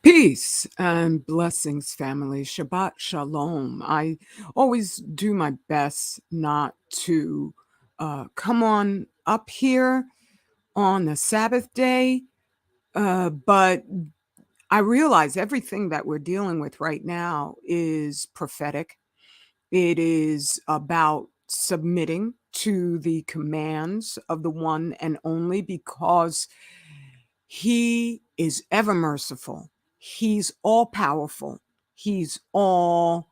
Peace and blessings, family. Shabbat shalom. I always do my best not to come on up here on the Sabbath day, but I realize everything that we're dealing with right now is prophetic. It is about submitting to the commands of the one and only because he is ever merciful. He's all powerful. He's all.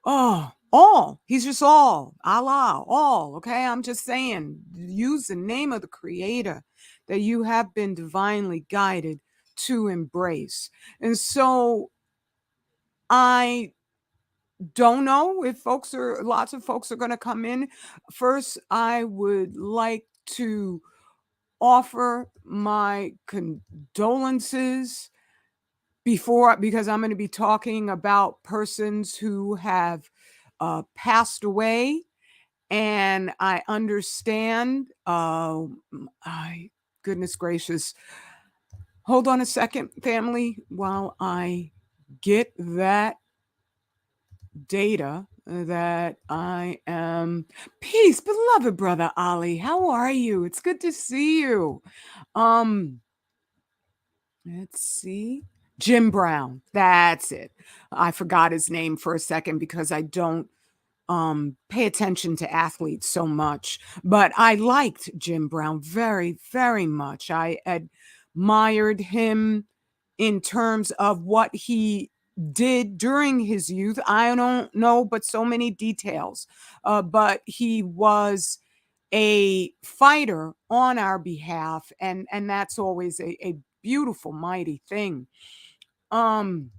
He's just all. Allah, all. Okay. I'm just saying, use the name of the creator that you have been divinely guided to embrace. And so I don't know if lots of folks are going to come in. First, I would like to offer my condolences because I'm going to be talking about persons who have passed away, and I understand. I Goodness gracious, hold on a second, family, while I get that data that I am. Peace, beloved brother Ali. How are you? It's good to see you. Um, let's see. Jim Brown. That's it. I forgot his name for a second because I don't pay attention to athletes so much, but I liked Jim Brown very, very much. I admired him in terms of what he did during his youth. I don't know, but so many details. But he was a fighter on our behalf, and that's always a beautiful, mighty thing. Um,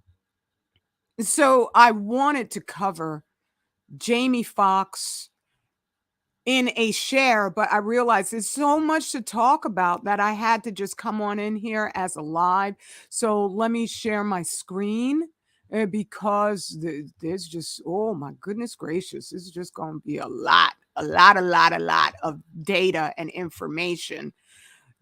so I wanted to cover Jamie Foxx in a share, but I realized there's so much to talk about that I had to just come on in here as a live. So let me share my screen because there's just, oh my goodness gracious, this is just going to be a lot of data and information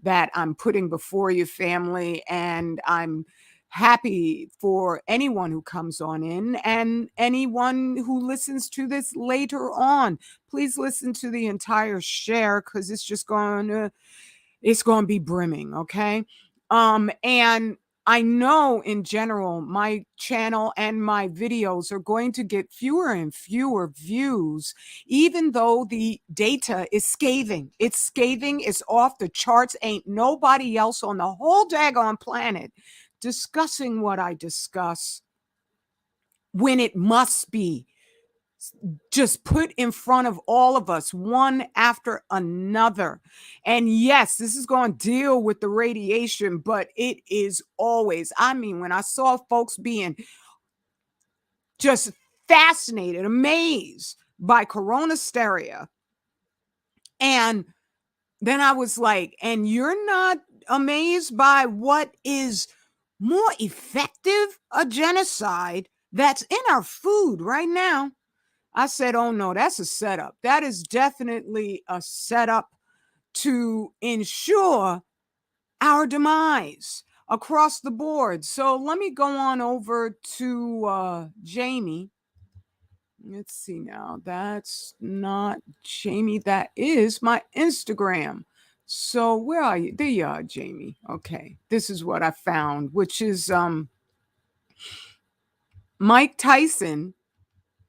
that I'm putting before you, family. And I'm happy for anyone who comes on in and anyone who listens to this later on. Please listen to the entire share because it's going to be brimming, okay? And I know in general my channel and my videos are going to get fewer and fewer views, even though the data is scathing. It's scathing, it's off the charts. Ain't nobody else on the whole daggone planet discussing what I discuss when it must be just put in front of all of us, one after another. And yes, this is going to deal with the radiation, but it is always, I mean, when I saw folks being just fascinated, amazed by corona hysteria, and then I was like, and you're not amazed by what is more effective? A genocide that's in our food right now. I said, oh no, that's a setup. That is definitely a setup to ensure our demise across the board. So let me go on over to Jamie. Let's see now. That's not Jamie. That is my Instagram. So where are you? There you are, Jamie. Okay. This is what I found, which is Mike Tyson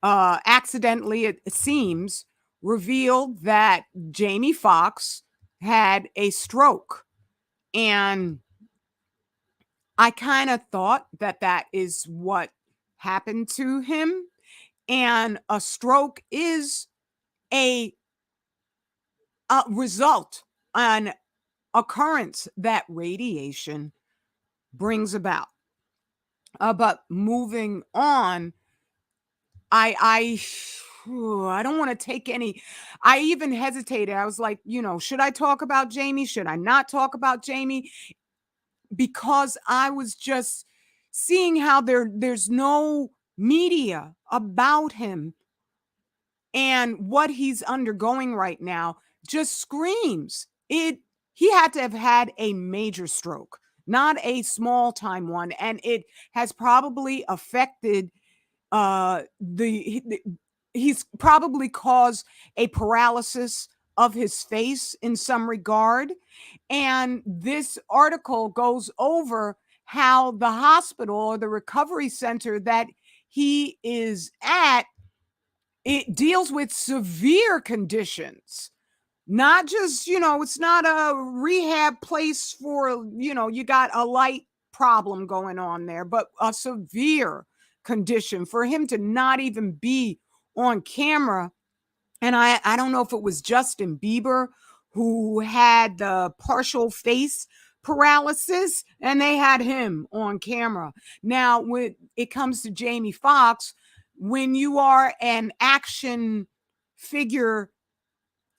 accidentally, it seems, revealed that Jamie Foxx had a stroke. And I kind of thought that that is what happened to him. And a stroke is a, a result, an occurrence that radiation brings about. But moving on, I I don't want to take any. I even hesitated. I was like, should I talk about Jamie? Should I not talk about Jamie? Because I was just seeing how there's no media about him, and what he's undergoing right now just screams it. He had to have had a major stroke. not a small time one. And it has probably affected he's probably caused a paralysis of his face in some regard. And this article goes over how the hospital or the recovery center that he is at, it deals with severe conditions, not just, it's not a rehab place for, you got a light problem going on there, but a severe condition for him to not even be on camera. And I don't know if it was Justin Bieber who had the partial face paralysis and they had him on camera. Now, when it comes to Jamie Foxx, when you are an action figure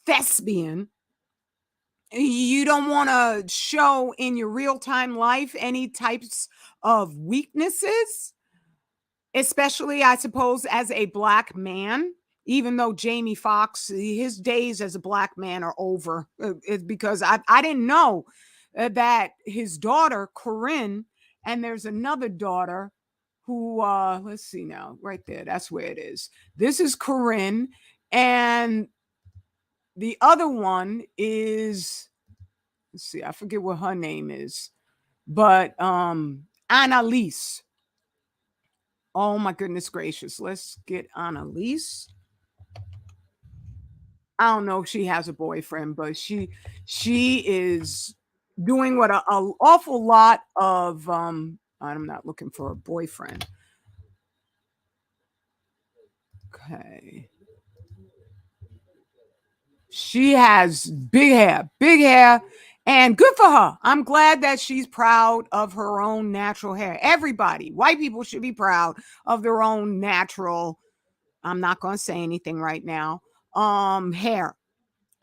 thespian, you don't want to show in your real time life any types of weaknesses, especially, I suppose, as a black man. Even though Jamie Foxx, his days as a black man are over, it's because I didn't know that his daughter, Corinne, and there's another daughter who, let's see now, right there, that's where it is. This is Corinne, and the other one is, let's see, I forget what her name is, but Annalise. Oh my goodness gracious. Let's get Annalise. I don't know if she has a boyfriend, but she is doing what a awful lot of I'm not looking for a boyfriend. Okay. She has big hair, and good for her. I'm glad that she's proud of her own natural hair. Everybody, white people should be proud of their own natural, I'm not going to say anything right now, hair.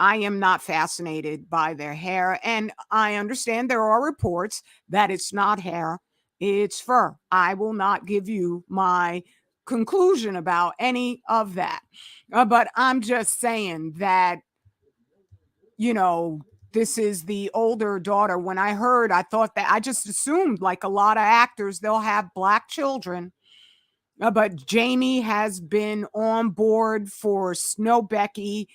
I am not fascinated by their hair, and I understand there are reports that it's not hair, it's fur. I will not give you my conclusion about any of that. But I'm just saying that, you know, this is the older daughter. When I heard, I thought that I just assumed, like a lot of actors, they'll have black children. But Jamie has been on board for Snow Becky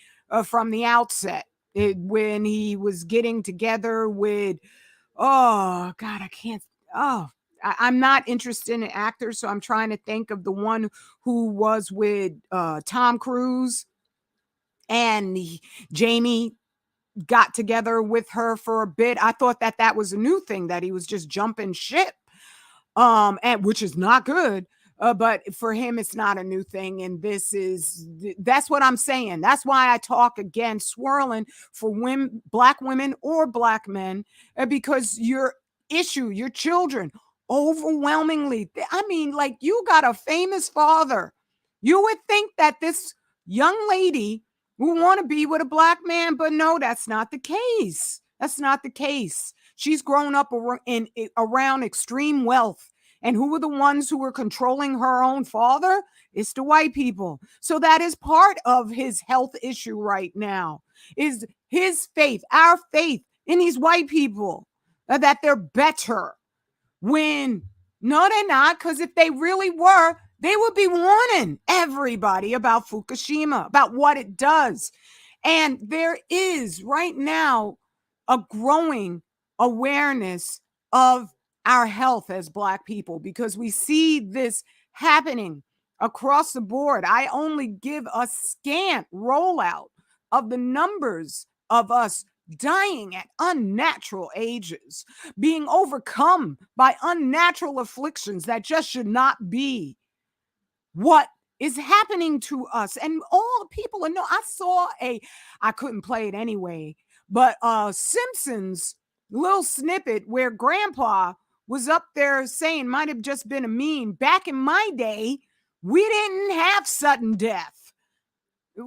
from the outset. When he was getting together with, oh God, I can't. Oh, I'm not interested in actors, so I'm trying to think of the one who was with Tom Cruise, and Jamie got together with her for a bit. I thought that that was a new thing, that he was just jumping ship, and which is not good. But for him, it's not a new thing, and that's what I'm saying. That's why I talk against swirling for women, black women or black men, because your children, overwhelmingly. I mean, like, you got a famous father. You would think that this young lady would want to be with a black man, but no, that's not the case. That's not the case. She's grown up around extreme wealth. And who were the ones who were controlling her own father? It's the white people. So that is part of his health issue right now, is his faith, our faith in these white people, that they're better, when no, they're not. Because if they really were, they would be warning everybody about Fukushima, about what it does. And there is right now a growing awareness of our health as black people, because we see this happening across the board. I only give a scant rollout of the numbers of us dying at unnatural ages, being overcome by unnatural afflictions that just should not be what is happening to us. And all the people know. I couldn't play it anyway, but Simpsons little snippet where grandpa was up there saying, might have just been a meme, back in my day we didn't have sudden death.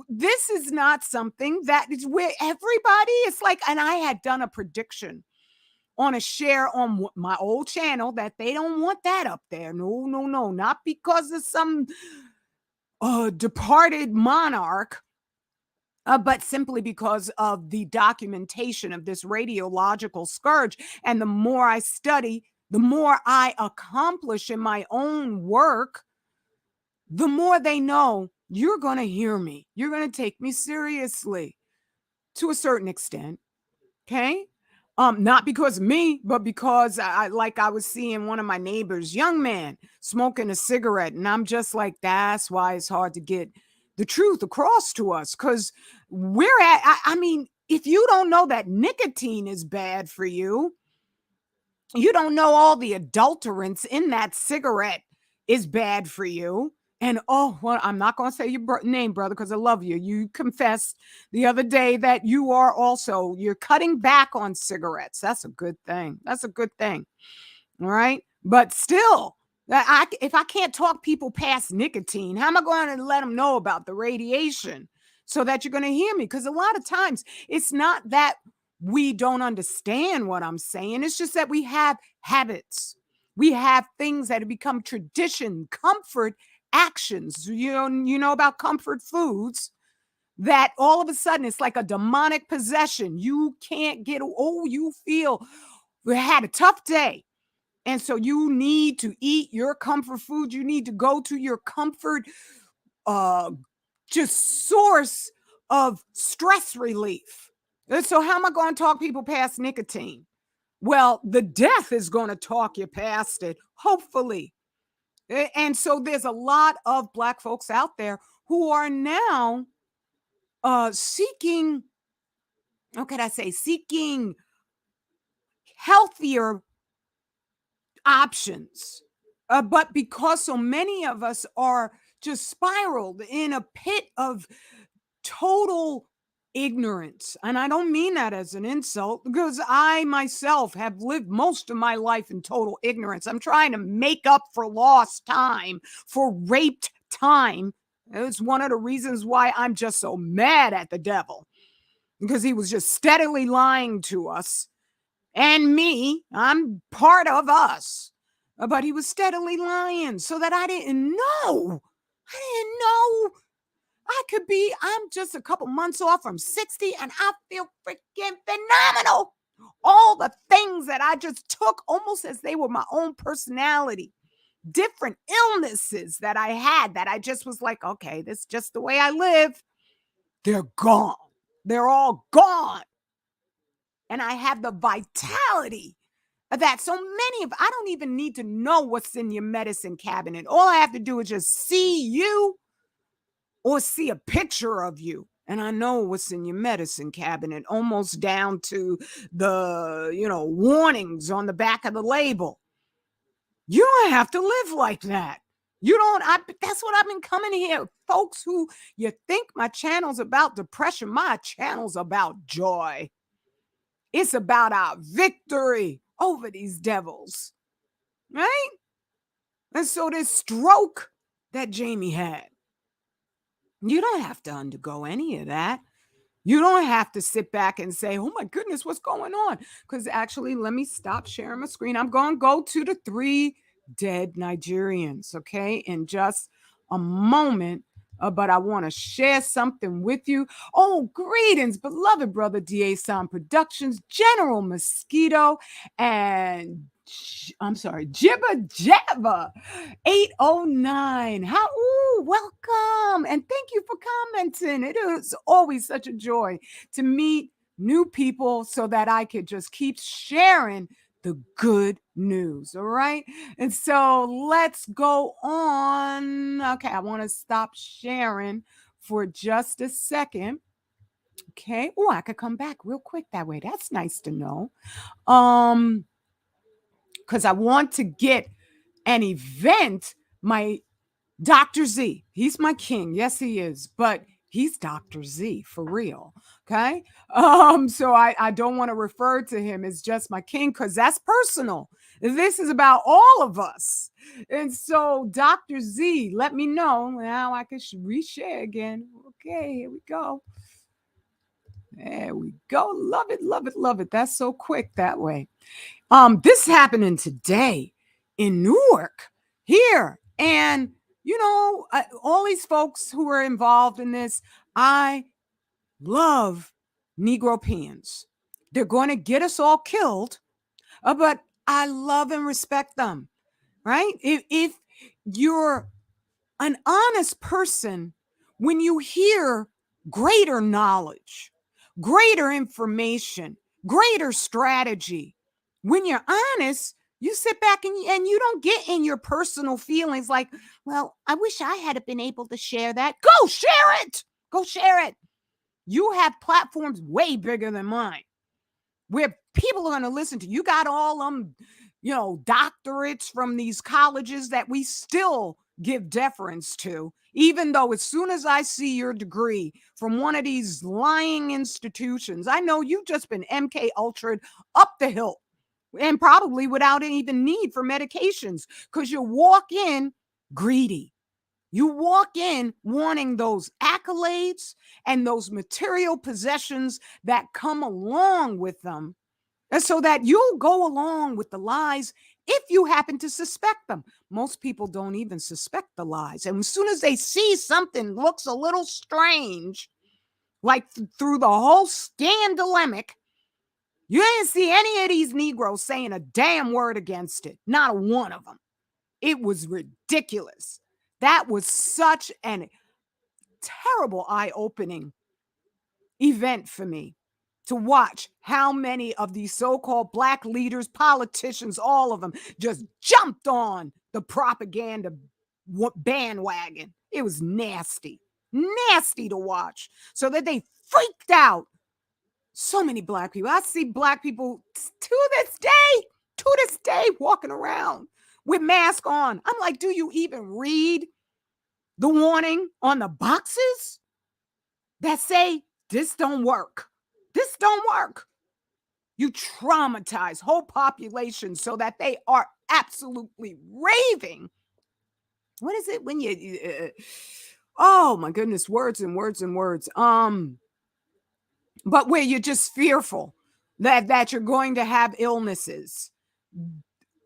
This is not something that is where everybody is like, and I had done a prediction on a share on my old channel that they don't want that up there. No, no, no, not because of some departed monarch, but simply because of the documentation of this radiological scourge. And the more I study, the more I accomplish in my own work, the more they know you're going to hear me. You're going to take me seriously to a certain extent. Okay. Not because of me, but because like I was seeing one of my neighbors, young man, smoking a cigarette. And I'm just like, that's why it's hard to get the truth across to us. Cause I mean, if you don't know that nicotine is bad for you don't know all the adulterants in that cigarette is bad for you. And oh, well, I'm not going to say your name, brother, because I love you. You confessed the other day that you're cutting back on cigarettes. That's a good thing. That's a good thing. All right. But still, if I can't talk people past nicotine, how am I going to let them know about the radiation so that you're going to hear me? Because a lot of times it's not that we don't understand what I'm saying. It's just that we have habits. We have things that have become tradition, comfort actions. You know about comfort foods that all of a sudden it's like a demonic possession. You can't get, oh, you feel we had a tough day. And so you need to eat your comfort food. You need to go to your comfort uh just source of stress relief. And so how am I going to talk people past nicotine? Well, the death is going to talk you past it, hopefully. And so there's a lot of Black folks out there who are now seeking, how can I say, seeking healthier options. But because so many of us are just spiraled in a pit of total ignorance, and I don't mean that as an insult because I myself have lived most of my life in total ignorance. I'm trying to make up for lost time, for raped time. It's one of the reasons why I'm just so mad at the devil because he was just steadily lying to us and me. I'm part of us. But he was steadily lying so that I didn't know. I didn't know I'm just a couple months off from 60 and I feel freaking phenomenal. All the things that I just took almost as they were my own personality, different illnesses that I had that I just was like, okay, this is just the way I live. They're gone. They're all gone. And I have the vitality of that. So many of, I don't even need to know what's in your medicine cabinet. All I have to do is just see you or see a picture of you. And I know what's in your medicine cabinet, almost down to the, warnings on the back of the label. You don't have to live like that. That's what I've been coming here. Folks who you think my channel's about depression, my channel's about joy. It's about our victory over these devils, right? And so this stroke that Jamie had, you don't have to undergo any of that. You don't have to sit back and say, oh my goodness, what's going on? Because actually, let me stop sharing my screen. I'm going to go to the 3 dead Nigerians, okay, in just a moment. But I want to share something with you. Oh, greetings, beloved brother DA Sound Productions, General Mosquito, and I'm sorry, Jibba Jabba 809. Welcome. And thank you for commenting. It is always such a joy to meet new people so that I could just keep sharing the good news. All right. And so let's go on. Okay. I want to stop sharing for just a second. Okay. Oh, I could come back real quick that way. That's nice to know. Because I want to get an event, my Dr. Z. He's my king. Yes, he is. But he's Dr. Z for real. Okay. So I don't want to refer to him as just my king because that's personal. This is about all of us. And so, Dr. Z, let me know now I can reshare again. Okay, here we go. There we go. Love it, love it, love it. That's so quick that way. This happening today in Newark here. And all these folks who are involved in this, I love Negropeans. They're going to get us all killed, but I love and respect them, right? If you're an honest person, when you hear greater knowledge, greater information, greater strategy, when you're honest, you sit back and you don't get in your personal feelings like, well, I wish I had been able to share that. Go share it. Go share it. You have platforms way bigger than mine where people are going to listen to. You got all them, doctorates from these colleges that we still give deference to, even though as soon as I see your degree from one of these lying institutions, I know you've just been MK Ultra'd up the hill and probably without even need for medications because you walk in greedy. You walk in wanting those accolades and those material possessions that come along with them. And so that you'll go along with the lies if you happen to suspect them. Most people don't even suspect the lies. And as soon as they see something looks a little strange, like through the whole scandalemic, you didn't see any of these Negroes saying a damn word against it. Not one of them. It was ridiculous. That was such an terrible eye-opening event for me to watch how many of these so-called Black leaders, politicians, all of them just jumped on the propaganda bandwagon. It was nasty to watch, so that they freaked out so many Black people. I see Black people to this day walking around with masks on. I'm like, do you even read the warning on the boxes that say this don't work? This don't work. You traumatize whole populations so that they are absolutely raving. What is it when oh my goodness, words and words and words. But where you're just fearful that you're going to have illnesses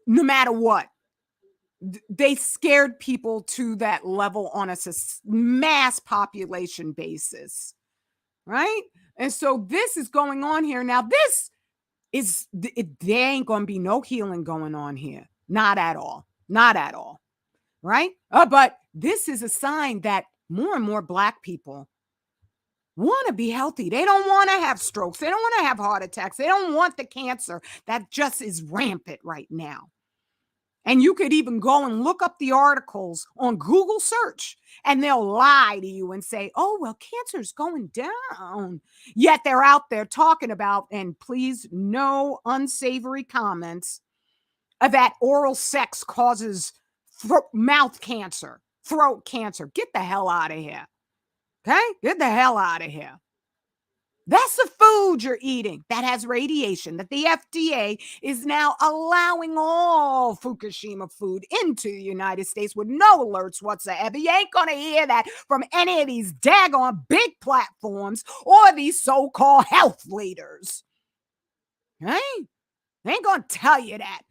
no matter what. They scared people to that level on a mass population basis, right? And so this is going on here. Now, this is, there ain't going to be no healing going on here. Not at all. Not at all. Right? But this is a sign that more and more Black people want to be healthy. They don't want to have strokes. They don't want to have heart attacks. They don't want the cancer that just is rampant right now. And you could even go and look up the articles on Google search and they'll lie to you and say, oh, well, cancer's going down. Yet they're out there talking about, and please, no unsavory comments, that oral sex causes mouth cancer, throat cancer. Get the hell out of here. Okay? Get the hell out of here. That's the food you're eating that has radiation, that the FDA is now allowing all Fukushima food into the United States with no alerts whatsoever. You ain't going to hear that from any of these daggone big platforms or these so-called health leaders. Right? They ain't going to tell you that.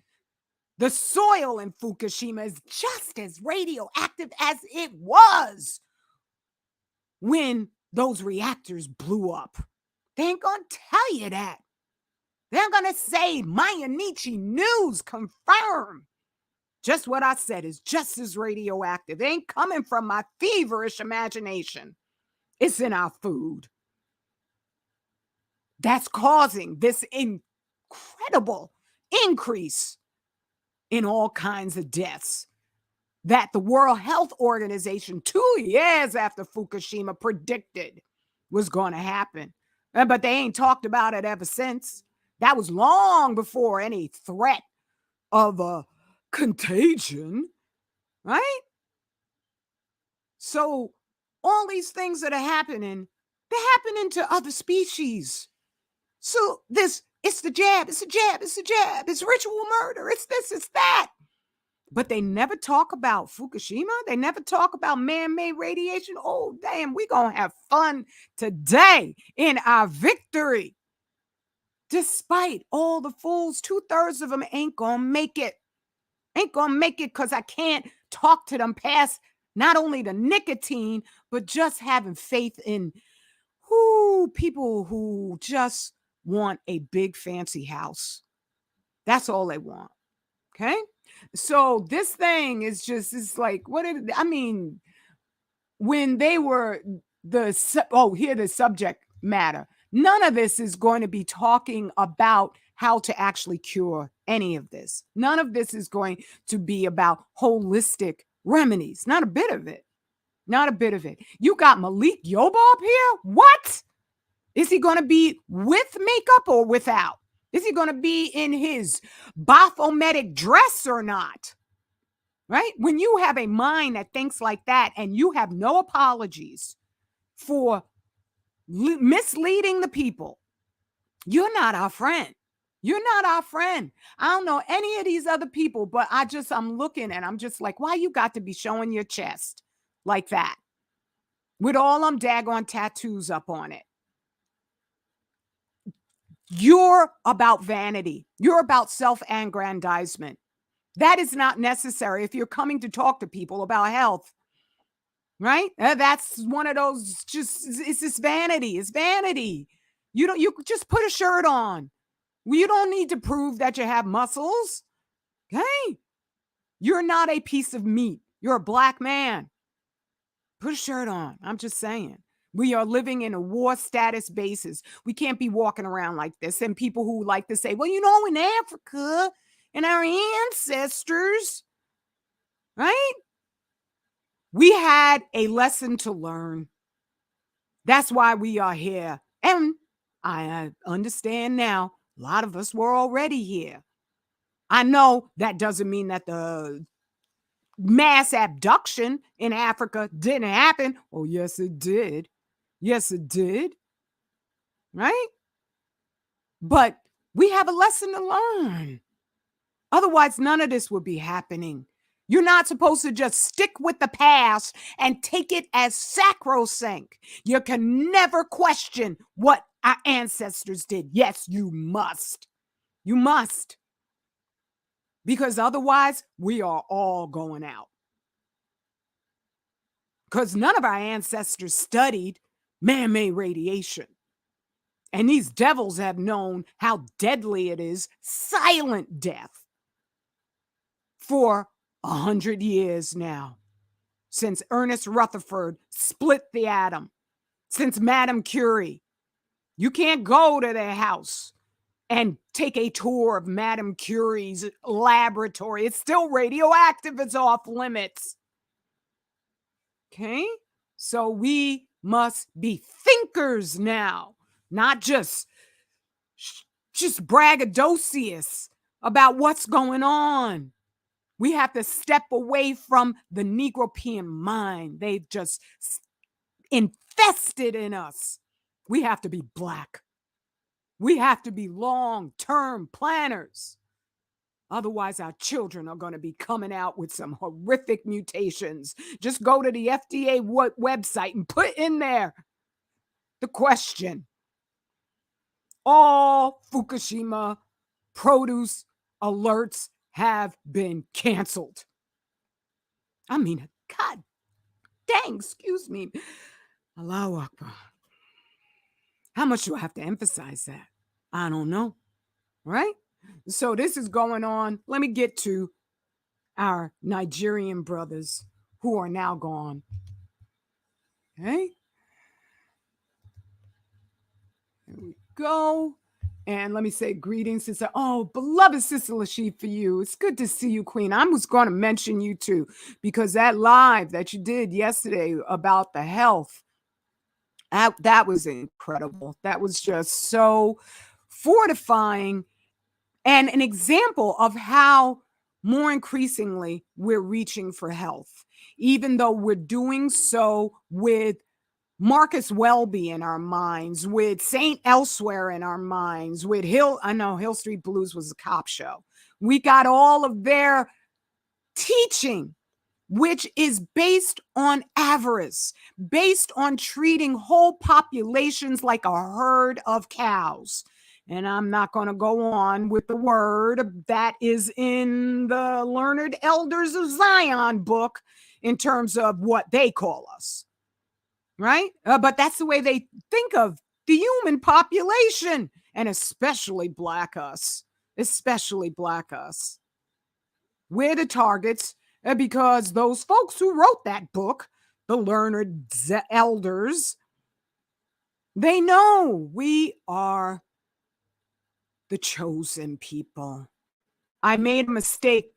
The soil in Fukushima is just as radioactive as it was when those reactors blew up. They ain't gonna tell you that. They're gonna say Mayanichi News confirm. Just what I said is just as radioactive. It ain't coming from my feverish imagination. It's in our food. That's causing this incredible increase in all kinds of deaths that the World Health Organization 2 years after Fukushima predicted was going to happen. But they ain't talked about it ever since. That was long before any threat of a contagion, right? So all these things that are happening, they're happening to other species. So it's the jab, it's it's ritual murder, it's this, it's that. But they never talk about Fukushima. They never talk about man-made radiation. Oh, damn, we're going to have fun today in our victory. Despite all the fools, 2/3 of them ain't going to make it. Ain't going to make it because I can't talk to them past not only the nicotine, but just having faith in people who just want a big fancy house. That's all they want. Okay. So this thing is just, it's like, I mean, when they were here the subject matter. None of this is going to be talking about how to actually cure any of this. None of this is going to be about holistic remedies. Not a bit of it. Not a bit of it. You got Malik Yoba up here? What? Is he going to be with makeup or without? Is he going to be in his Baphometic dress or not? Right? When you have a mind that thinks like that and you have no apologies for misleading the people, you're not our friend. You're not our friend. I don't know any of these other people, but I'm looking and I'm just like, why you got to be showing your chest like that with all them daggone tattoos up on it? You're about vanity. You're about self-aggrandizement. That is not necessary if you're coming to talk to people about health, right? That's one of those, it's this vanity. It's vanity. You just put a shirt on. You don't need to prove that you have muscles. Okay? You're not a piece of meat. You're a black man. Put a shirt on. I'm just saying. We are living in a war status basis. We can't be walking around like this. And people who like to say, well, in Africa and our ancestors, right? We had a lesson to learn. That's why we are here. And I understand now, a lot of us were already here. I know that doesn't mean that the mass abduction in Africa didn't happen. Oh, yes, it did. Yes, it did. Right? But we have a lesson to learn. Otherwise, none of this would be happening. You're not supposed to just stick with the past and take it as sacrosanct. You can never question what our ancestors did. Yes, you must. You must. Because otherwise, we are all going out. Because none of our ancestors studied man-made radiation. And these devils have known how deadly it is, silent death, for 100 years now. Since Ernest Rutherford split the atom, since Madame Curie. You can't go to their house and take a tour of Madame Curie's laboratory. It's still radioactive. It's off limits. Okay? So we must be thinkers now, not just braggadocious about what's going on. We have to step away from the Negropean mind. They've just infested in us. We have to be black. We have to be long-term planners. Otherwise, our children are going to be coming out with some horrific mutations. Just go to the FDA website and put in there the question. All Fukushima produce alerts have been canceled. I mean, God dang, excuse me. Allahu Akbar. How much do I have to emphasize that? I don't know. Right? So this is going on. Let me get to our Nigerian brothers who are now gone. Okay? Here we go. And let me say greetings, sister. Oh, beloved Sister Lashif, for you. It's good to see you, Queen. I was going to mention you too, because that live that you did yesterday about the health, that was incredible. That was just so fortifying and an example of how more increasingly we're reaching for health, even though we're doing so with Marcus Welby in our minds, with Saint Elsewhere in our minds, with Hill Street Blues was a cop show. We got all of their teaching, which is based on avarice, based on treating whole populations like a herd of cows. And I'm not going to go on with the word that is in the Learned Elders of Zion book in terms of what they call us. right? But that's the way they think of the human population, and especially black us, especially black us. We're the targets because those folks who wrote that book, the learned elders, they know we are the chosen people. I made a mistake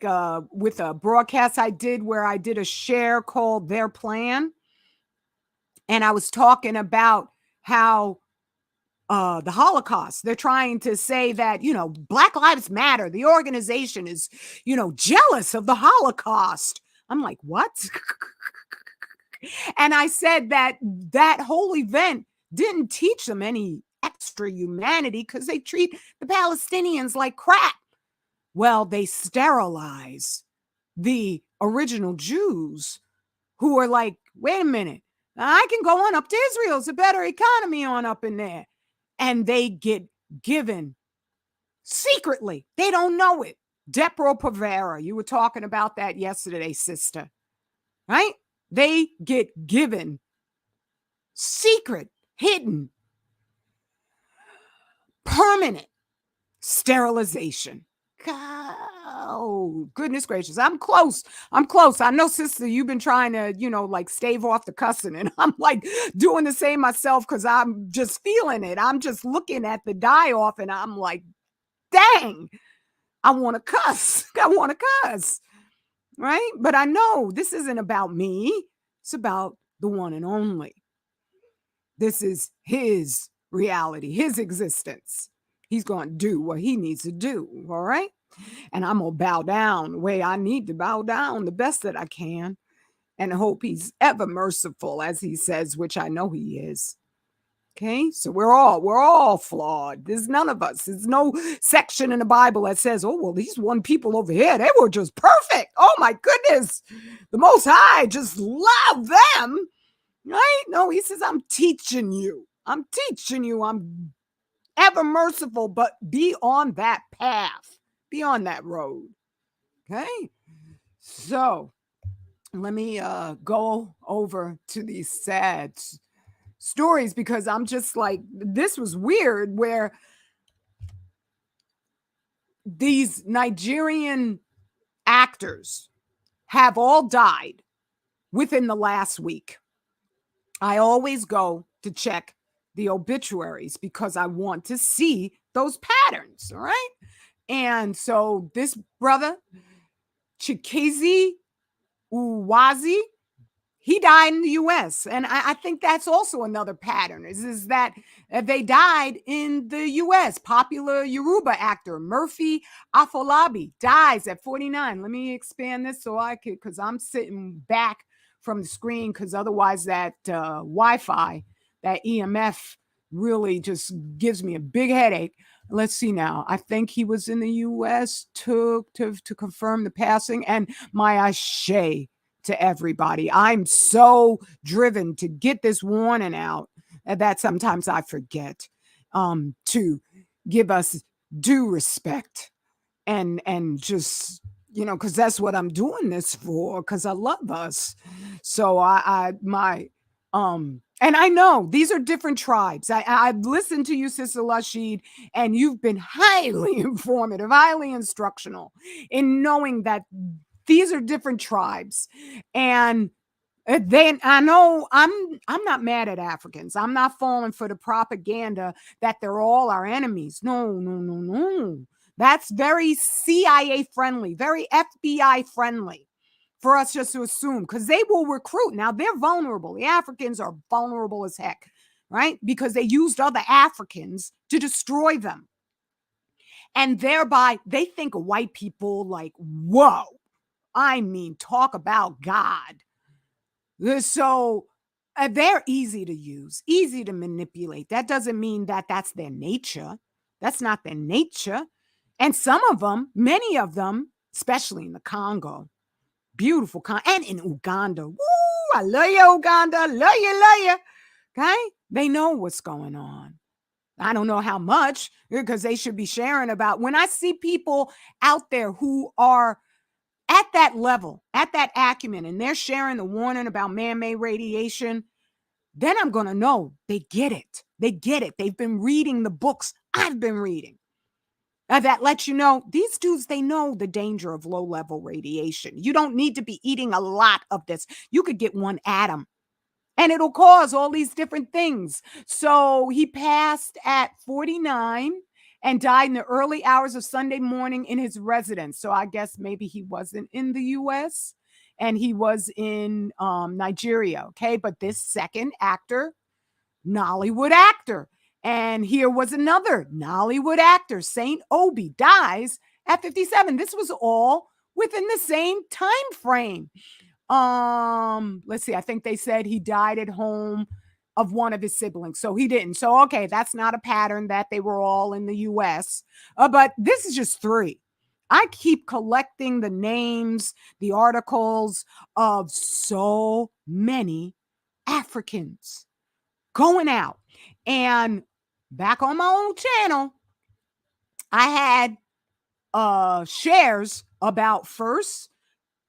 with a broadcast I did where I did a share called Their Plan. And I was talking about how the Holocaust, they're trying to say that, Black Lives Matter, the organization is, jealous of the Holocaust. I'm like, what? And I said that whole event didn't teach them any extra humanity because they treat the Palestinians like crap. Well, they sterilize the original Jews who are like, wait a minute, I can go on up to Israel. It's a better economy on up in there. And they get given secretly. They don't know it. Depo-Provera. You were talking about that yesterday, sister. Right? They get given secret, hidden, permanent sterilization. Oh, goodness gracious. I'm close. I know, sister, you've been trying to, like stave off the cussing. And I'm like doing the same myself because I'm just feeling it. I'm just looking at the die off and I'm like, dang, I want to cuss. I want to cuss. Right. But I know this isn't about me. It's about the one and only. This is his reality, his existence. He's going to do what he needs to do. All right. And I'm going to bow down the way I need to bow down the best that I can and hope he's ever merciful, as he says, which I know he is. Okay, so we're all flawed. There's none of us. There's no section in the Bible that says, oh, well, these one people over here, they were just perfect. Oh my goodness. The Most High just love them. Right? No, he says, I'm teaching you. I'm ever merciful, but be on that path. Be on that road. Okay. So let me go over to these sad stories because I'm just like, this was weird where these Nigerian actors have all died within the last week. I always go to check the obituaries because I want to see those patterns. All right. And so this brother, Chikezi Uwazi, he died in the U.S. And I think that's also another pattern is that they died in the U.S. Popular Yoruba actor Murphy Afolabi dies at 49. Let me expand this so I could, because I'm sitting back from the screen because otherwise that Wi-Fi, that EMF really just gives me a big headache. Let's see now. I think he was in the U.S. to confirm the passing, and my ashe to everybody. I'm so driven to get this warning out that sometimes I forget to give us due respect and just, because that's what I'm doing this for, because I love us. So and I know these are different tribes. I've listened to you, Sister Lashid, and you've been highly informative, highly instructional in knowing that these are different tribes. And then I know I'm not mad at Africans. I'm not falling for the propaganda that they're all our enemies. No. That's very CIA friendly, very FBI friendly for us just to assume, because they will recruit. Now they're vulnerable. The Africans are vulnerable as heck, right? Because they used other Africans to destroy them. And thereby they think of white people like, whoa, I mean, talk about God. So they're easy to use, easy to manipulate. That doesn't mean that that's their nature. That's not their nature. And some of them, many of them, especially in the Congo, beautiful and in Uganda. Woo! I love you, Uganda. Love you. Okay? They know what's going on. I don't know how much, because they should be sharing about. When I see people out there who are at that level, at that acumen, and they're sharing the warning about man-made radiation, then I'm going to know they get it. They get it. They've been reading the books I've been reading. That lets you know these dudes, they know the danger of low level radiation. You don't need to be eating a lot of this. You could get one atom and it'll cause all these different things. So he passed at 49 and died in the early hours of Sunday morning in his residence. So I guess maybe he wasn't in the US and he was in Nigeria. Okay. But this second actor, Nollywood actor. And here was another Nollywood actor, Saint Obi, dies at 57. This was all within the same time frame. Let's see. I think they said he died at home of one of his siblings. So he didn't. So, okay, that's not a pattern that they were all in the US. But this is just three. I keep collecting the names, the articles of so many Africans going out. And back on my own channel, I had shares about first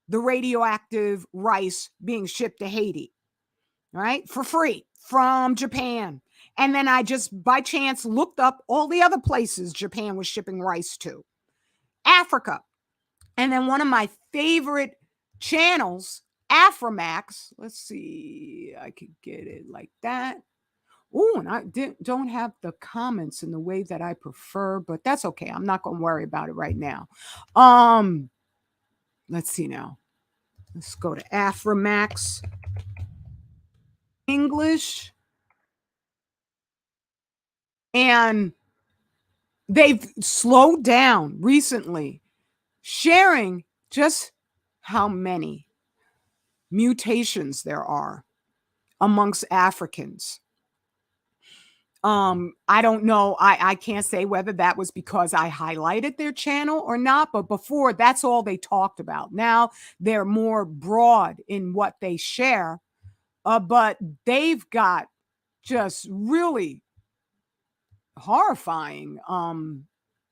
the radioactive rice being shipped to Haiti, right? For free from Japan. And then I just by chance looked up all the other places Japan was shipping rice to. Africa. And then one of my favorite channels, Aframax. Let's see. I could get it like that. Oh, and I don't have the comments in the way that I prefer, but that's okay. I'm not going to worry about it right now. Let's see now. Let's go to Aframax English. And they've slowed down recently, sharing just how many mutations there are amongst Africans. I don't know. I can't say whether that was because I highlighted their channel or not, but before that's all they talked about. Now they're more broad in what they share, but they've got just really horrifying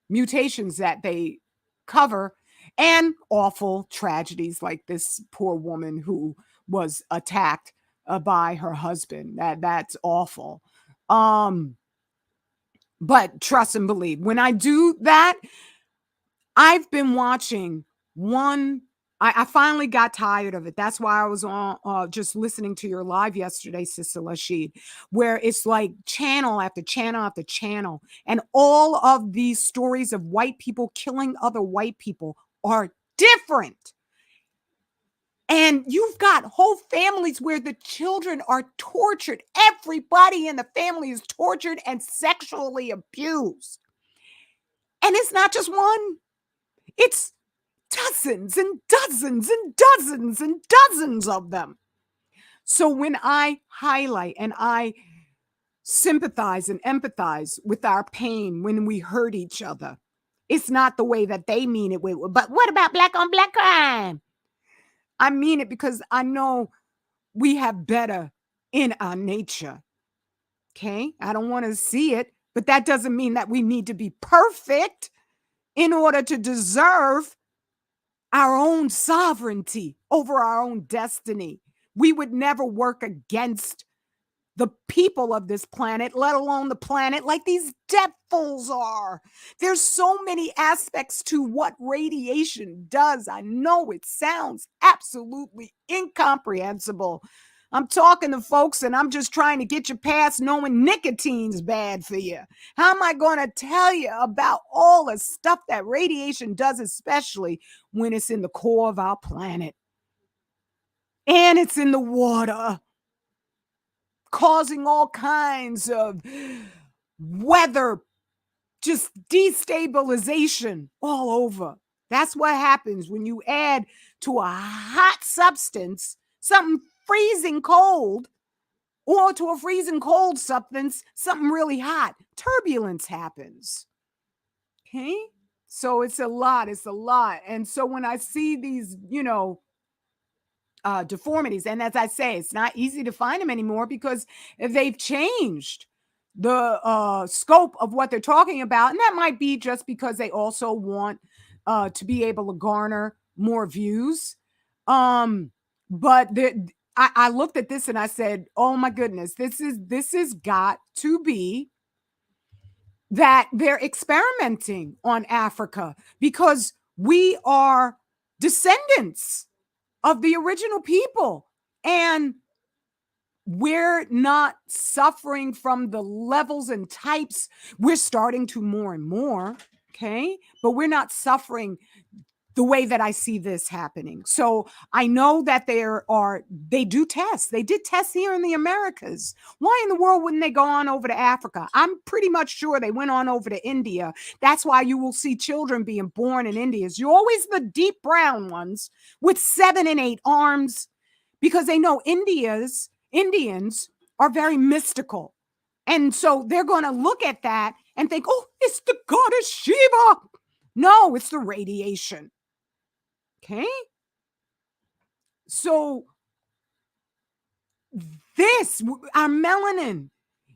mutations that they cover and awful tragedies like this poor woman who was attacked by her husband. That's awful. But trust and believe. When I do that, I've been watching one. I finally got tired of it. That's why I was on just listening to your live yesterday, Sister Lashid, where it's like channel after channel after channel. And all of these stories of white people killing other white people are different. And you've got whole families where the children are tortured. Everybody in the family is tortured and sexually abused. And it's not just one, it's dozens and dozens and dozens and dozens of them. So when I highlight and I sympathize and empathize with our pain when we hurt each other, it's not the way that they mean it. But what about black on black crime? I mean it because I know we have better in our nature. Okay. I don't want to see it, but that doesn't mean that we need to be perfect in order to deserve our own sovereignty over our own destiny. We would never work against the people of this planet, let alone the planet, like these devils are. There's so many aspects to what radiation does. I know it sounds absolutely incomprehensible. I'm talking to folks and I'm just trying to get you past knowing nicotine's bad for you. How am I going to tell you about all the stuff that radiation does, especially when it's in the core of our planet? And it's in the water, causing all kinds of weather, just destabilization all over. That's what happens when you add to a hot substance something freezing cold, or to a freezing cold substance something really hot. Turbulence happens. Okay? So it's a lot. It's a lot. And so when I see these, deformities. And as I say, it's not easy to find them anymore because they've changed the scope of what they're talking about. And that might be just because they also want to be able to garner more views. But I looked at this and I said, "Oh my goodness, this is got to be that they're experimenting on Africa because we are descendants of the original people and we're not suffering from the levels and types. We're starting to more and more, okay? But we're not suffering the way that I see this happening. So I know that they do tests. They did tests here in the Americas. Why in the world wouldn't they go on over to Africa? I'm pretty much sure they went on over to India. That's why you will see children being born in India. You're always the deep brown ones with 7 and 8 arms because they know Indians are very mystical. And so they're going to look at that and think, oh, it's the goddess Shiva. No, it's the radiation. Okay. So our melanin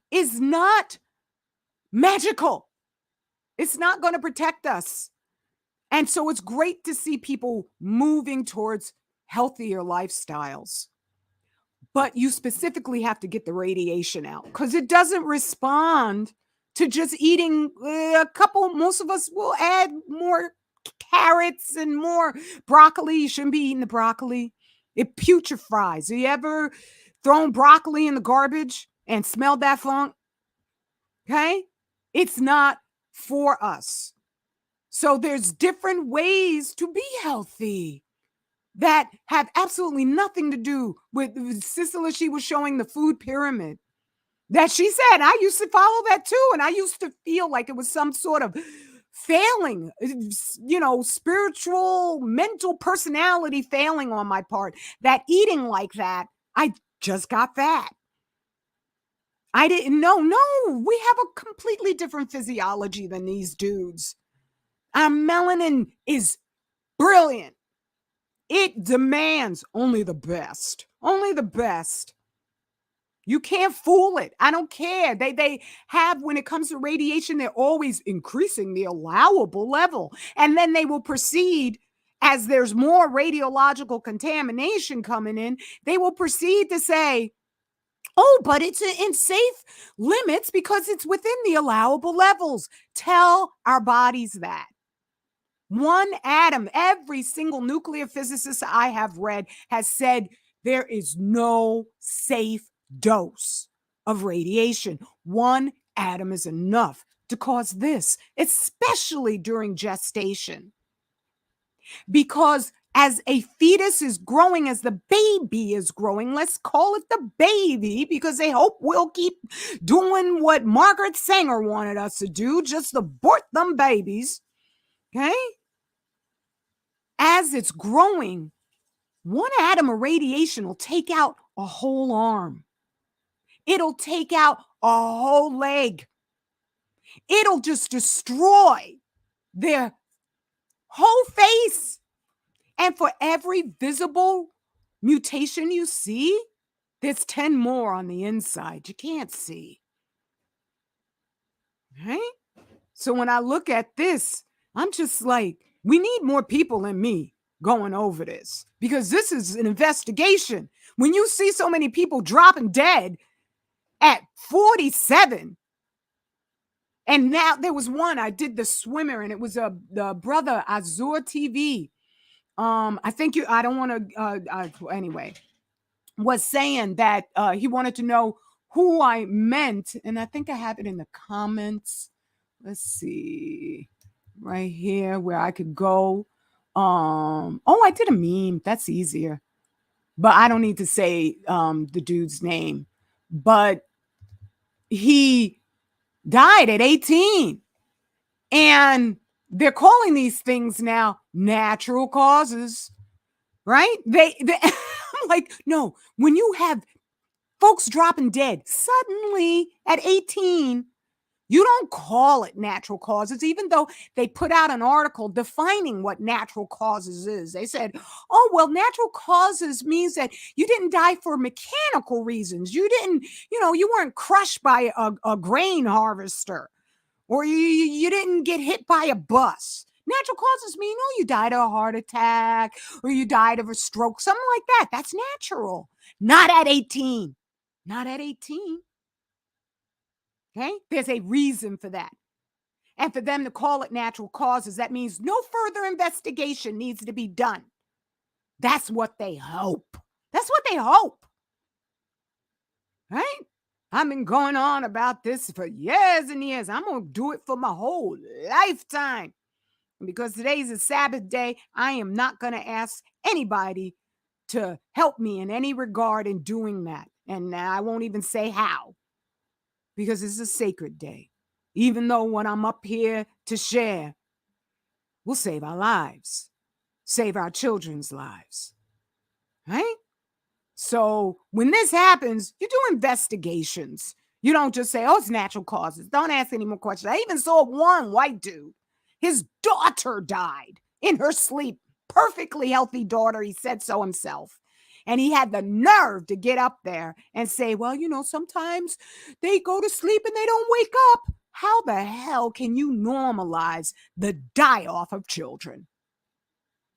is not magical. It's not going to protect us. And so it's great to see people moving towards healthier lifestyles. But you specifically have to get the radiation out because it doesn't respond to just eating a couple. Most of us will add more carrots and more broccoli. You shouldn't be eating the broccoli. It putrefies. Have you ever thrown broccoli in the garbage and smelled that funk? Okay. It's not for us. So there's different ways to be healthy that have absolutely nothing to do with Cicely. She was showing the food pyramid that she said, I used to follow that too. And I used to feel like it was some sort of failing, spiritual, mental personality failing on my part, that eating like that, I just got fat. I didn't know. No, we have a completely different physiology than these dudes. Our melanin is brilliant. It demands only the best. Only the best. You can't fool it. I don't care. They have, when it comes to radiation, they're always increasing the allowable level. And then they will proceed, as there's more radiological contamination coming in, they will proceed to say, oh, but it's in safe limits because it's within the allowable levels. Tell our bodies that. One atom, every single nuclear physicist I have read has said there is no safe dose of radiation. One atom is enough to cause this, especially during gestation. Because as a fetus is growing, as the baby is growing, let's call it the baby, because they hope we'll keep doing what Margaret Sanger wanted us to do, just abort them babies. Okay? As it's growing, one atom of radiation will take out a whole arm. It'll take out a whole leg. It'll just destroy their whole face. And for every visible mutation you see, there's 10 more on the inside you can't see. Right? So when I look at this, I'm just like, we need more people than me going over this because this is an investigation. When you see so many people dropping dead at 47, and now there was one, I did the swimmer, and it was the brother Azure TV. I think I don't want to, anyway, was saying that he wanted to know who I meant. And I think I have it in the comments. Let's see, right here where I could go. Oh, I did a meme. That's easier. But I don't need to say the dude's name. But he died at 18. And they're calling these things now natural causes, right? I'm like, no, when you have folks dropping dead suddenly at 18, you don't call it natural causes, even though they put out an article defining what natural causes is. They said, oh, well, natural causes means that you didn't die for mechanical reasons. You didn't, you weren't crushed by a grain harvester, or you didn't get hit by a bus. Natural causes mean, oh, you died of a heart attack or you died of a stroke, something like that. That's natural. Not at 18. Not at 18. Okay? There's a reason for that. And for them to call it natural causes, that means no further investigation needs to be done. That's what they hope. That's what they hope. Right? I've been going on about this for years and years. I'm going to do it for my whole lifetime. And because today's a Sabbath day, I am not going to ask anybody to help me in any regard in doing that. And I won't even say how, because it's a sacred day. Even though what I'm up here to share will save our lives, save our children's lives, right? So when this happens, you do investigations. You don't just say, oh, it's natural causes. Don't ask any more questions. I even saw one white dude. His daughter died in her sleep. Perfectly healthy daughter. He said so himself. And he had the nerve to get up there and say, well, sometimes they go to sleep and they don't wake up. How the hell can you normalize the die-off of children?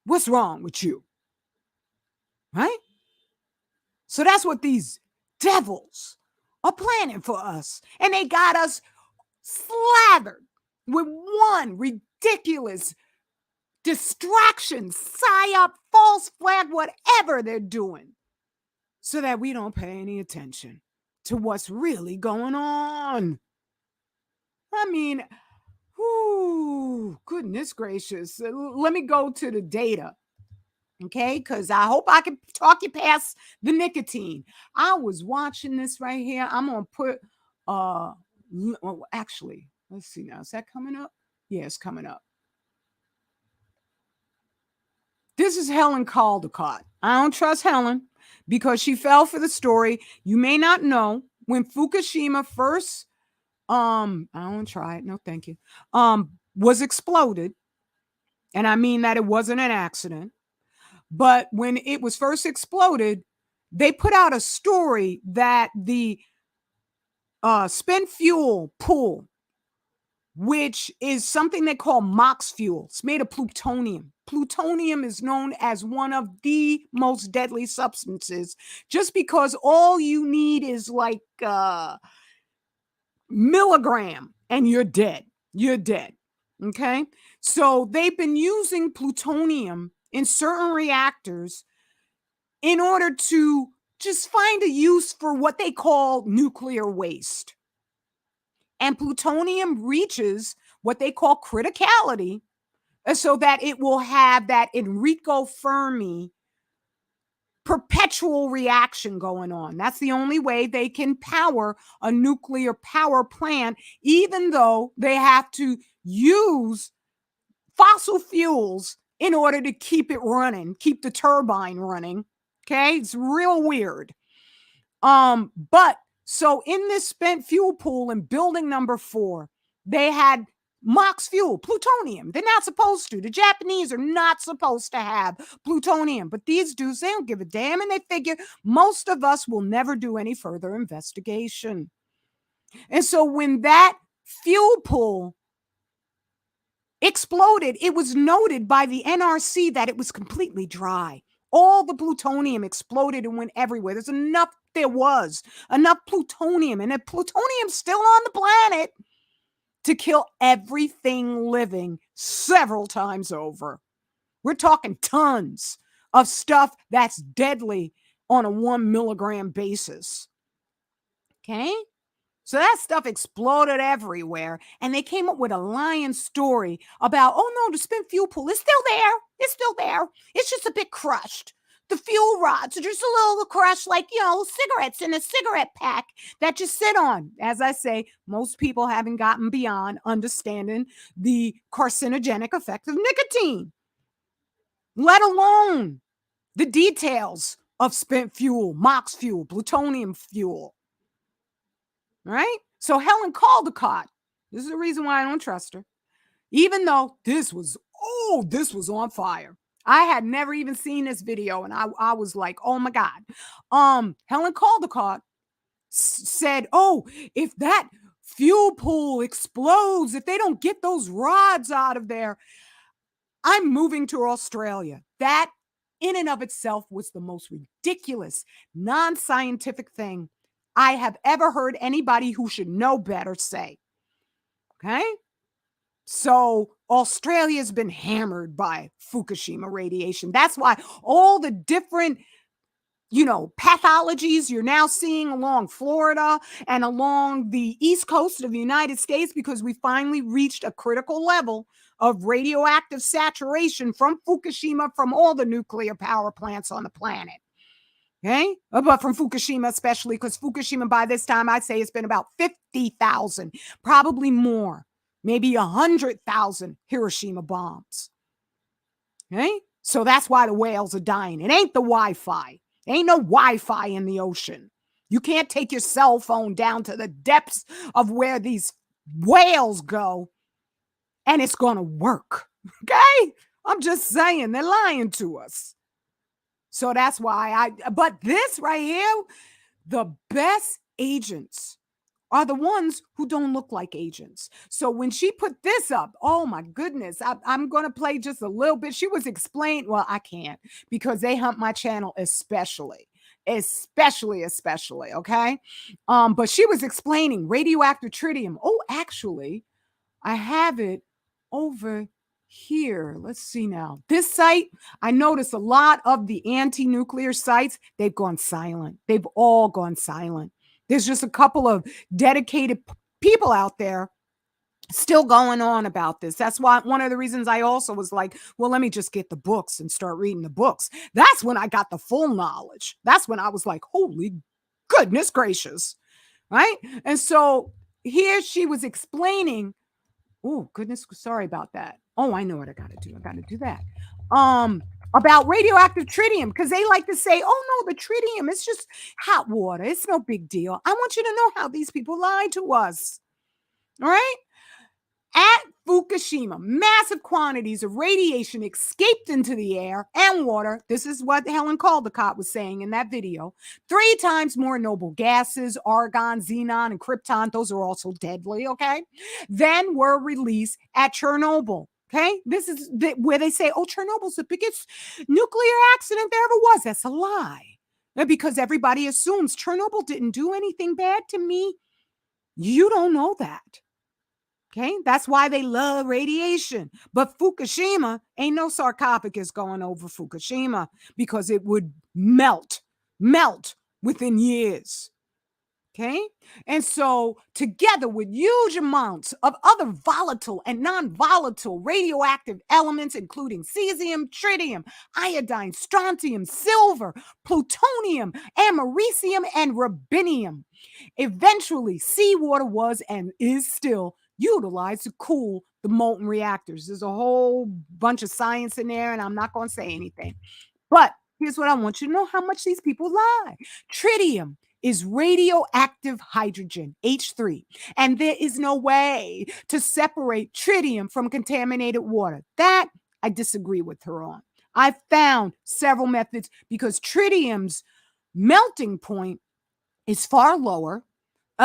What's wrong with you? Right? So that's what these devils are planning for us. And they got us slathered with one ridiculous distraction, psyop, false flag, whatever they're doing, so that we don't pay any attention to what's really going on. I mean, goodness gracious. Let me go to the data. Okay, because I hope I can talk you past the nicotine. I was watching this right here. I'm gonna put actually, let's see now. Is that coming up? Yeah, it's coming up. This is Helen Caldicott. I don't trust Helen because she fell for the story. You may not know when Fukushima first I don't try it. No, thank you. Was exploded. And I mean that it wasn't an accident. But when it was first exploded, they put out a story that the spent fuel pool, which is something they call MOX fuel, it's made of plutonium. Plutonium is known as one of the most deadly substances just because all you need is like milligram and you're dead. You're dead. Okay. So they've been using plutonium in certain reactors in order to just find a use for what they call nuclear waste. And plutonium reaches what they call criticality so that it will have that Enrico Fermi perpetual reaction going on. That's the only way they can power a nuclear power plant, even though they have to use fossil fuels in order to keep it running, keep the turbine running. Okay, it's real weird. But so in this spent fuel pool in building number 4, they had MOX fuel, plutonium. They're not supposed to. The Japanese are not supposed to have plutonium, but these dudes, they don't give a damn, and they figure most of us will never do any further investigation. And so when that fuel pool exploded, it was noted by the NRC that it was completely dry. All the plutonium exploded and went everywhere. There was enough plutonium, and the plutonium's still on the planet to kill everything living several times over. We're talking tons of stuff that's deadly on a 1 milligram basis. Okay? So that stuff exploded everywhere, and they came up with a lying story about, oh no, the spent fuel pool is still there. It's still there. It's just a bit crushed. The fuel rods are just a little crushed, like, cigarettes in a cigarette pack that you sit on. As I say, most people haven't gotten beyond understanding the carcinogenic effect of nicotine, let alone the details of spent fuel, MOX fuel, plutonium fuel. Right? So Helen Caldicott, this is the reason why I don't trust her. Even though this was on fire. I had never even seen this video, and I was like, oh my God. Helen Caldicott said, oh, if that fuel pool explodes, if they don't get those rods out of there, I'm moving to Australia. That in and of itself was the most ridiculous, non-scientific thing I have ever heard anybody who should know better say. Okay? So Australia's been hammered by Fukushima radiation. That's why all the different pathologies you're now seeing along Florida and along the East Coast of the United States, because we finally reached a critical level of radioactive saturation from Fukushima, from all the nuclear power plants on the planet. Okay. But from Fukushima, especially because Fukushima, by this time, I'd say it's been about 50,000, probably more, maybe 100,000 Hiroshima bombs. Okay. So that's why the whales are dying. It ain't the Wi-Fi. Ain't no Wi-Fi in the ocean. You can't take your cell phone down to the depths of where these whales go and it's going to work. Okay? I'm just saying, they're lying to us. So that's why but this right here, the best agents are the ones who don't look like agents. So when she put this up, oh my goodness, I'm going to play just a little bit. She was explaining, well, I can't because they hunt my channel especially. Okay. But she was explaining radioactive tritium. Oh, actually, I have it over here. Let's see now. This site, I noticed a lot of the anti-nuclear sites, they've gone silent. They've all gone silent. There's just a couple of dedicated people out there still going on about this. That's why one of the reasons I also was like, well, let me just get the books and start reading the books. That's when I got the full knowledge. That's when I was like, holy goodness gracious. Right. And so here she was explaining. Oh, goodness, sorry about that. Oh, I know what I got to do. I got to do that. About radioactive tritium, because they like to say, oh, no, the tritium, it's just hot water. It's no big deal. I want you to know how these people lied to us. All right? At Fukushima, massive quantities of radiation escaped into the air and water. This is what Helen Caldicott was saying in that video. 3 times more noble gases, argon, xenon, and krypton, those are also deadly, okay, than were released at Chernobyl. Okay, this is where they say, oh, Chernobyl's the biggest nuclear accident there ever was. That's a lie. Because everybody assumes Chernobyl didn't do anything bad to me. You don't know that. Okay, that's why they love radiation. But Fukushima, ain't no sarcophagus going over Fukushima because it would melt within years. Okay, and so together with huge amounts of other volatile and non-volatile radioactive elements, including cesium, tritium, iodine, strontium, silver, plutonium, americium, and rubidium, eventually seawater was and is still utilized to cool the molten reactors. There's a whole bunch of science in there, and I'm not going to say anything. But here's what I want you to know, how much these people lie. Tritium is radioactive hydrogen, H3, and there is no way to separate tritium from contaminated water. That I disagree with her on. I found several methods because tritium's melting point is far lower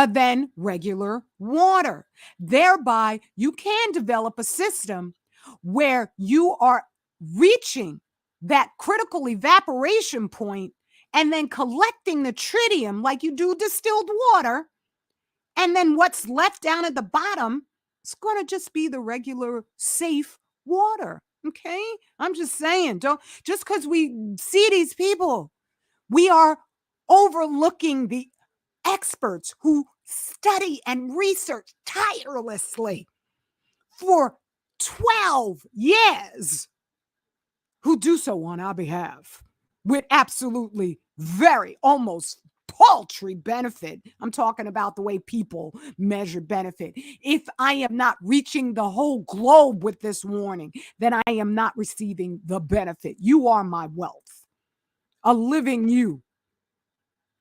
than regular water. Thereby, you can develop a system where you are reaching that critical evaporation point and then collecting the tritium like you do distilled water. And then what's left down at the bottom is going to just be the regular safe water. Okay? I'm just saying, just because we see these people, we are overlooking the experts who study and research tirelessly for 12 years, who do so on our behalf with absolutely very almost paltry benefit. I'm talking about the way people measure benefit. If I am not reaching the whole globe with this warning, then I am not receiving the benefit. You are my wealth. A living you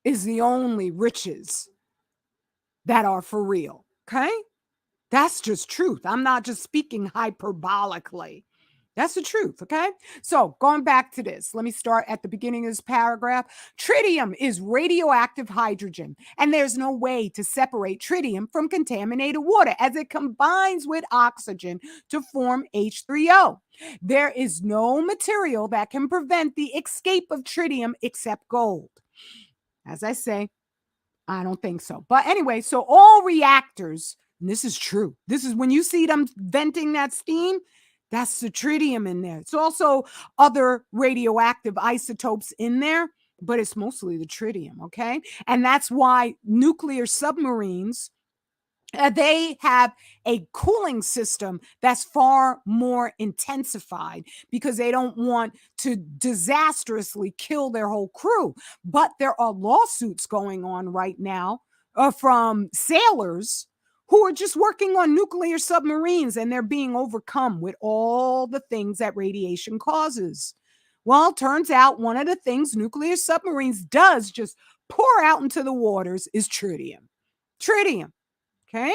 is the only riches that are for real. Okay? That's just truth. I'm not just speaking hyperbolically. That's the truth, okay? So, going back to this, let me start at the beginning of this paragraph. Tritium is radioactive hydrogen, and there's no way to separate tritium from contaminated water as it combines with oxygen to form H3O. There is no material that can prevent the escape of tritium except gold. As I say, I don't think so. But anyway, so all reactors, and this is true. This is when you see them venting that steam, that's the tritium in there. It's also other radioactive isotopes in there, but it's mostly the tritium, okay? And that's why nuclear submarines they have a cooling system that's far more intensified because they don't want to disastrously kill their whole crew. But there are lawsuits going on right now from sailors who are just working on nuclear submarines and they're being overcome with all the things that radiation causes. Well, turns out one of the things nuclear submarines does just pour out into the waters is tritium. Tritium. Okay.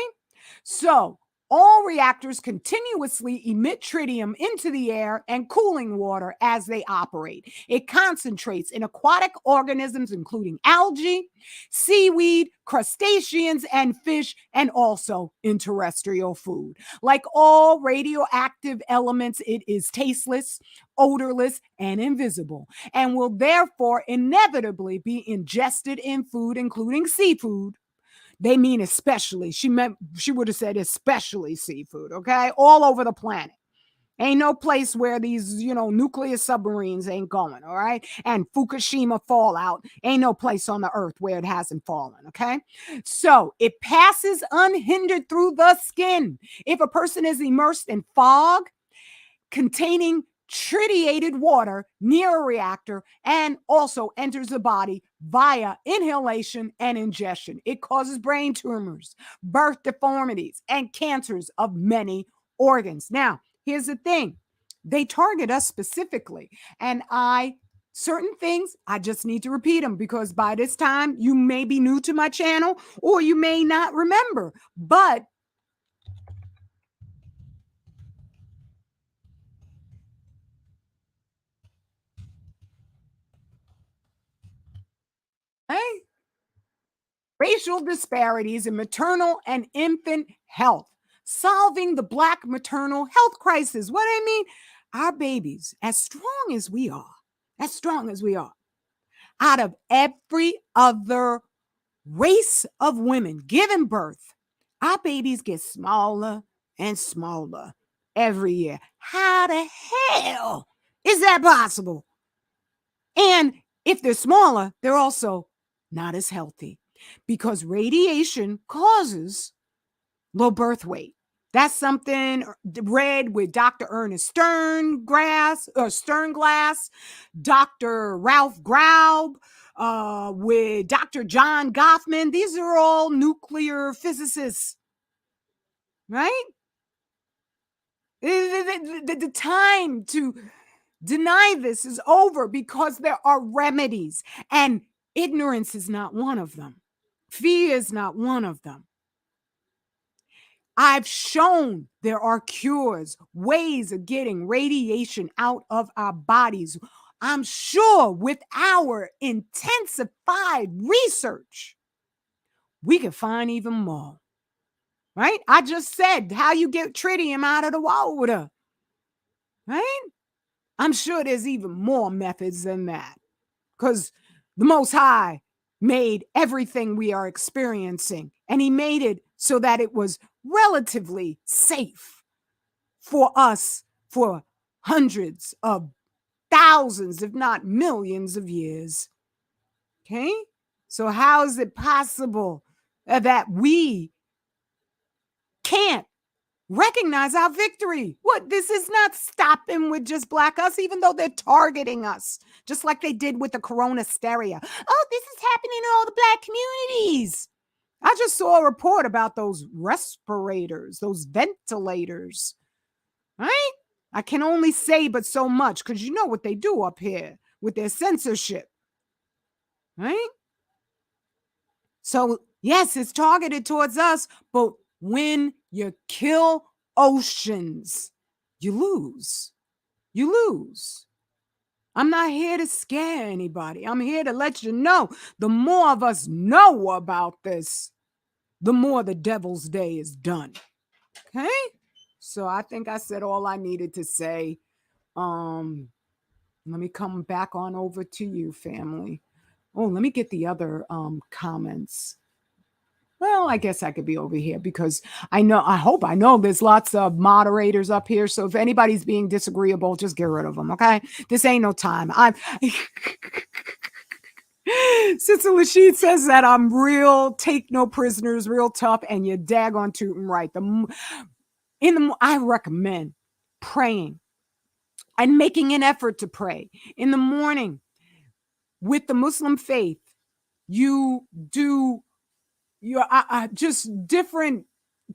So all reactors continuously emit tritium into the air and cooling water as they operate. It concentrates in aquatic organisms, including algae, seaweed, crustaceans, and fish, and also in terrestrial food. Like all radioactive elements, it is tasteless, odorless, and invisible, and will therefore inevitably be ingested in food, including seafood. They mean especially. She would have said especially seafood, okay? All over the planet. Ain't no place where these, nuclear submarines ain't going, all right? And Fukushima fallout ain't no place on the earth where it hasn't fallen, okay? So it passes unhindered through the skin. If a person is immersed in fog, containing tritiated water near a reactor and also enters the body via inhalation and ingestion. It causes brain tumors, birth deformities, and cancers of many organs. Now, here's the thing. They target us specifically, and certain things I just need to repeat them because by this time you may be new to my channel or you may not remember. But hey, racial disparities in maternal and infant health, solving the Black maternal health crisis. What I mean, our babies, as strong as we are, out of every other race of women giving birth, our babies get smaller and smaller every year. How the hell is that possible? And if they're smaller, they're also not as healthy because radiation causes low birth weight. That's something read with Dr. Ernest Sternglass, Dr. Ralph Graub, with Dr. John Goffman. These are all nuclear physicists, right? The time to deny this is over because there are remedies, and ignorance is not one of them. Fear is not one of them. I've shown there are cures, ways of getting radiation out of our bodies. I'm sure with our intensified research, we can find even more. Right? I just said how you get tritium out of the water. Right? I'm sure there's even more methods than that because the Most High made everything we are experiencing, and He made it so that it was relatively safe for us for hundreds of thousands, if not millions of years. Okay? So, how is it possible that we can't recognize our victory? What? This is not stopping with just Black us, even though they're targeting us, just like they did with the corona hysteria. Oh, this is happening in all the Black communities. I just saw a report about those respirators, those ventilators, right? I can only say but so much because you know what they do up here with their censorship, right? So, yes, it's targeted towards us, but when you kill oceans, you lose. you lose. I'm not here to scare anybody. I'm here to let you know the more of us know about this, the more the devil's day is done. Okay? So I think I said all I needed to say. Let me come back on over to you, family. Oh, let me get the other comments. Well, I guess I could be over here because I hope I know there's lots of moderators up here. So if anybody's being disagreeable, just get rid of them. Okay. This ain't no time. Sister Lashid says that I'm real, take no prisoners, real tough, and you're daggone tootin' right. I recommend praying and making an effort to pray in the morning. With the Muslim faith, you do your just different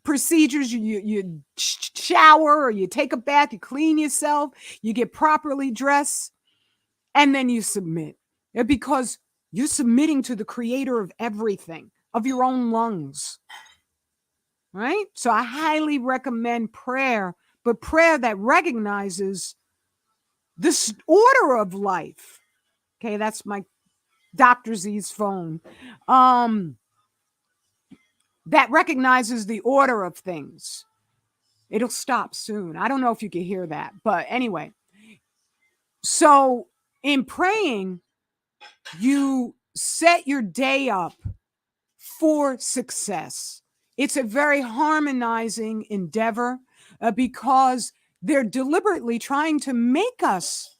procedures. You shower, or you take a bath, you clean yourself, you get properly dressed, and then you submit. Because you're submitting to the creator of everything, of your own lungs. Right? So I highly recommend prayer, but prayer that recognizes this order of life. Okay, that's my Dr. Z's phone. That recognizes the order of things. It'll stop soon. I don't know if you can hear that, but anyway. So in praying, you set your day up for success. It's a very harmonizing endeavor because they're deliberately trying to make us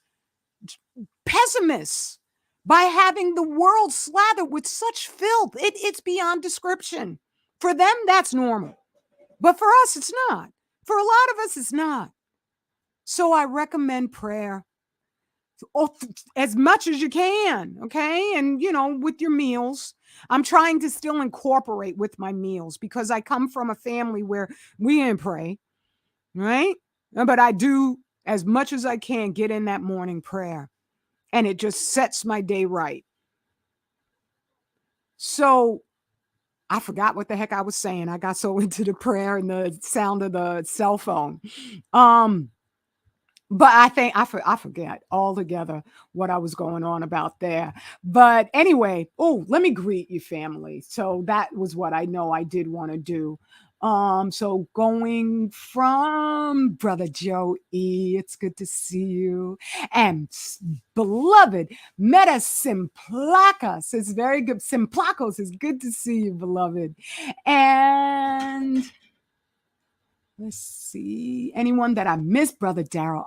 pessimists by having the world slathered with such filth. It's beyond description. For them, that's normal. But for us, it's not. For a lot of us, it's not. So I recommend prayer as much as you can, okay? And, with your meals. I'm trying to still incorporate with my meals because I come from a family where we didn't pray, right? But I do, as much as I can, get in that morning prayer. And it just sets my day right. So I forgot what the heck I was saying. I got so into the prayer and the sound of the cell phone. But I think I forget altogether what I was going on about there. But anyway, let me greet you, family. So that was what I know I did want to do. So going from Brother Joe E, it's good to see you. And beloved Meta Simplacos, it's very good. Simplacos, it's good to see you, beloved. And let's see. Anyone that I missed, Brother Daryl,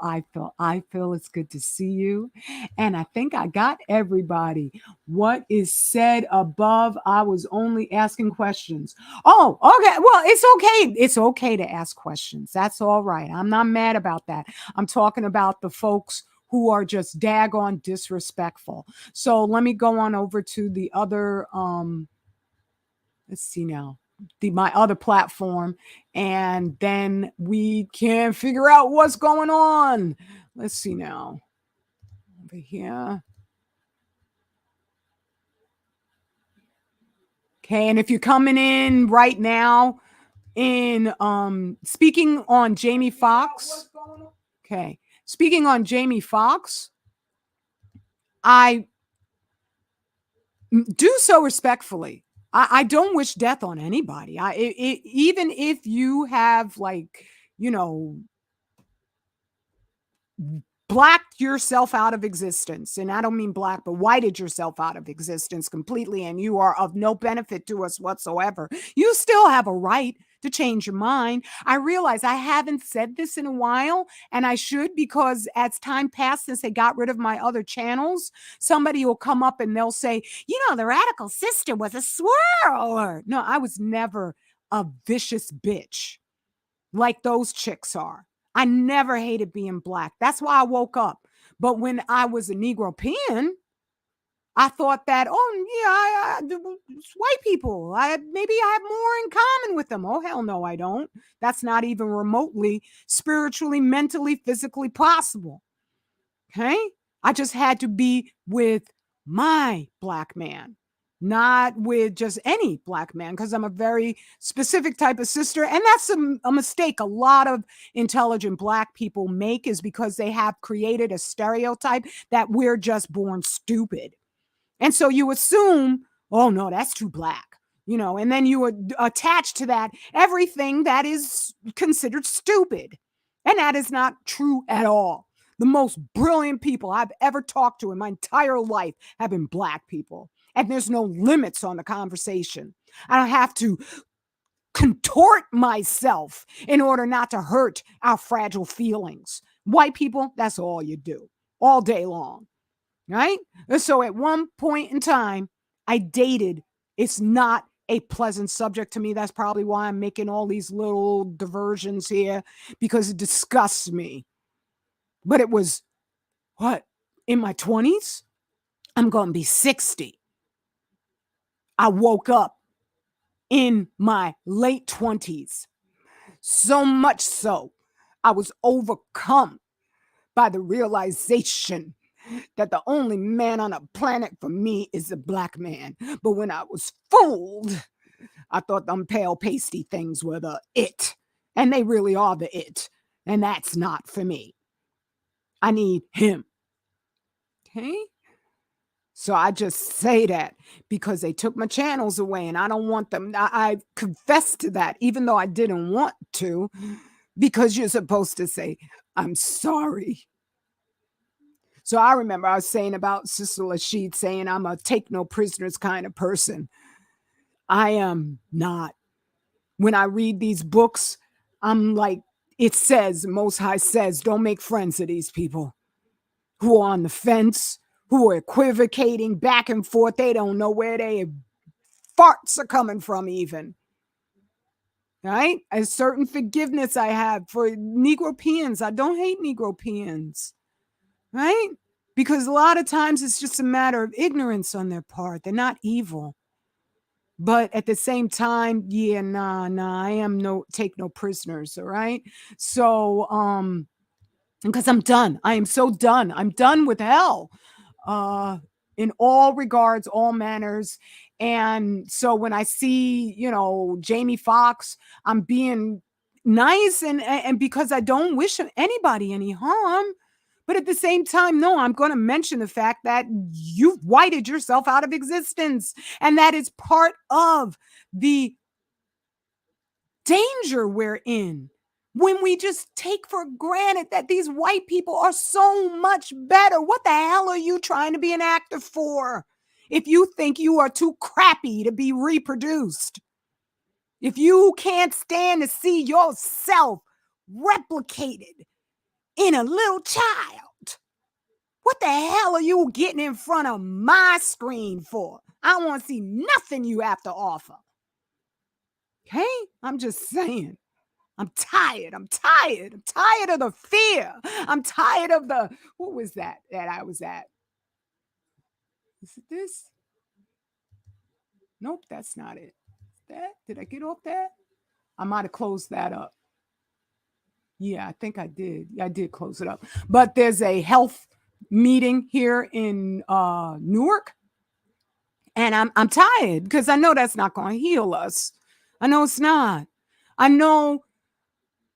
I feel it's good to see you. And I think I got everybody. What is said above, I was only asking questions. Oh, okay. Well, it's okay. It's okay to ask questions. That's all right. I'm not mad about that. I'm talking about the folks who are just daggone disrespectful. So let me go on over to the other, let's see now. My other platform, and then we can figure out what's going on. Let's see now. Over here. Okay, and if you're coming in right now in speaking on Jamie Foxx. Okay. Speaking on Jamie Foxx, I do so respectfully. I don't wish death on anybody. Even if you have blacked yourself out of existence, and I don't mean black, but whited yourself out of existence completely, and you are of no benefit to us whatsoever, you still have a right to change your mind. I realize I haven't said this in a while, and I should, because as time passed since they got rid of my other channels, somebody will come up and they'll say, the radical sister was a swirler. No, I was never a vicious bitch like those chicks are. I never hated being black. That's why I woke up. But when I was a Negro-pean, I thought that, it's white people. Maybe I have more in common with them. Oh, hell no, I don't. That's not even remotely spiritually, mentally, physically possible. Okay? I just had to be with my black man. not with just any Black man, because I'm a very specific type of sister. And that's a mistake a lot of intelligent Black people make, is because they have created a stereotype that we're just born stupid. And so you assume, oh no, that's too Black, and then you would attach to that everything that is considered stupid. And that is not true at all. The most brilliant people I've ever talked to in my entire life have been Black people. And there's no limits on the conversation. I don't have to contort myself in order not to hurt our fragile feelings. White people, that's all you do all day long. Right? So at one point in time, I dated. It's not a pleasant subject to me. That's probably why I'm making all these little diversions here, because it disgusts me. But it was what? In my 20s? I'm going to be 60. I woke up in my late 20s. So much so, I was overcome by the realization that the only man on the planet for me is a Black man. But when I was fooled, I thought them pale pasty things were the it. And they really are the it. And that's not for me. I need him. Okay? So I just say that because they took my channels away and I don't want them. I confess to that, even though I didn't want to, because you're supposed to say, I'm sorry. So I remember I was saying about Sister Lashid saying I'm a take no prisoners kind of person. I am not. When I read these books, I'm like, it says, Most High says, don't make friends of these people who are on the fence, who are equivocating back and forth. They don't know where their farts are coming from even. Right? A certain forgiveness I have for Negropeans. I don't hate Negropeans. Right? Because a lot of times it's just a matter of ignorance on their part. They're not evil. But at the same time, yeah, nah, I am take no prisoners, all right? So, because I'm done. I am so done. I'm done with hell. In all regards, all manners. And so when I see, Jamie Foxx, I'm being nice and because I don't wish anybody any harm. But at the same time, no, I'm going to mention the fact that you've whited yourself out of existence. And that is part of the danger we're in when we just take for granted that these white people are so much better. What the hell are you trying to be an actor for? If you think you are too crappy to be reproduced, if you can't stand to see yourself replicated in a little child, what the hell are you getting in front of my screen for? I want to see nothing you have to offer. Okay? I'm just saying. I'm tired. I'm tired. I'm tired of the fear. I'm tired of the, what was that I was at? Is it this? Nope, that's not it. That? Did I get off that? I might have closed that up. Yeah, I think I did. I did close it up. But there's a health meeting here in Newark. And I'm tired because I know that's not going to heal us. I know it's not. I know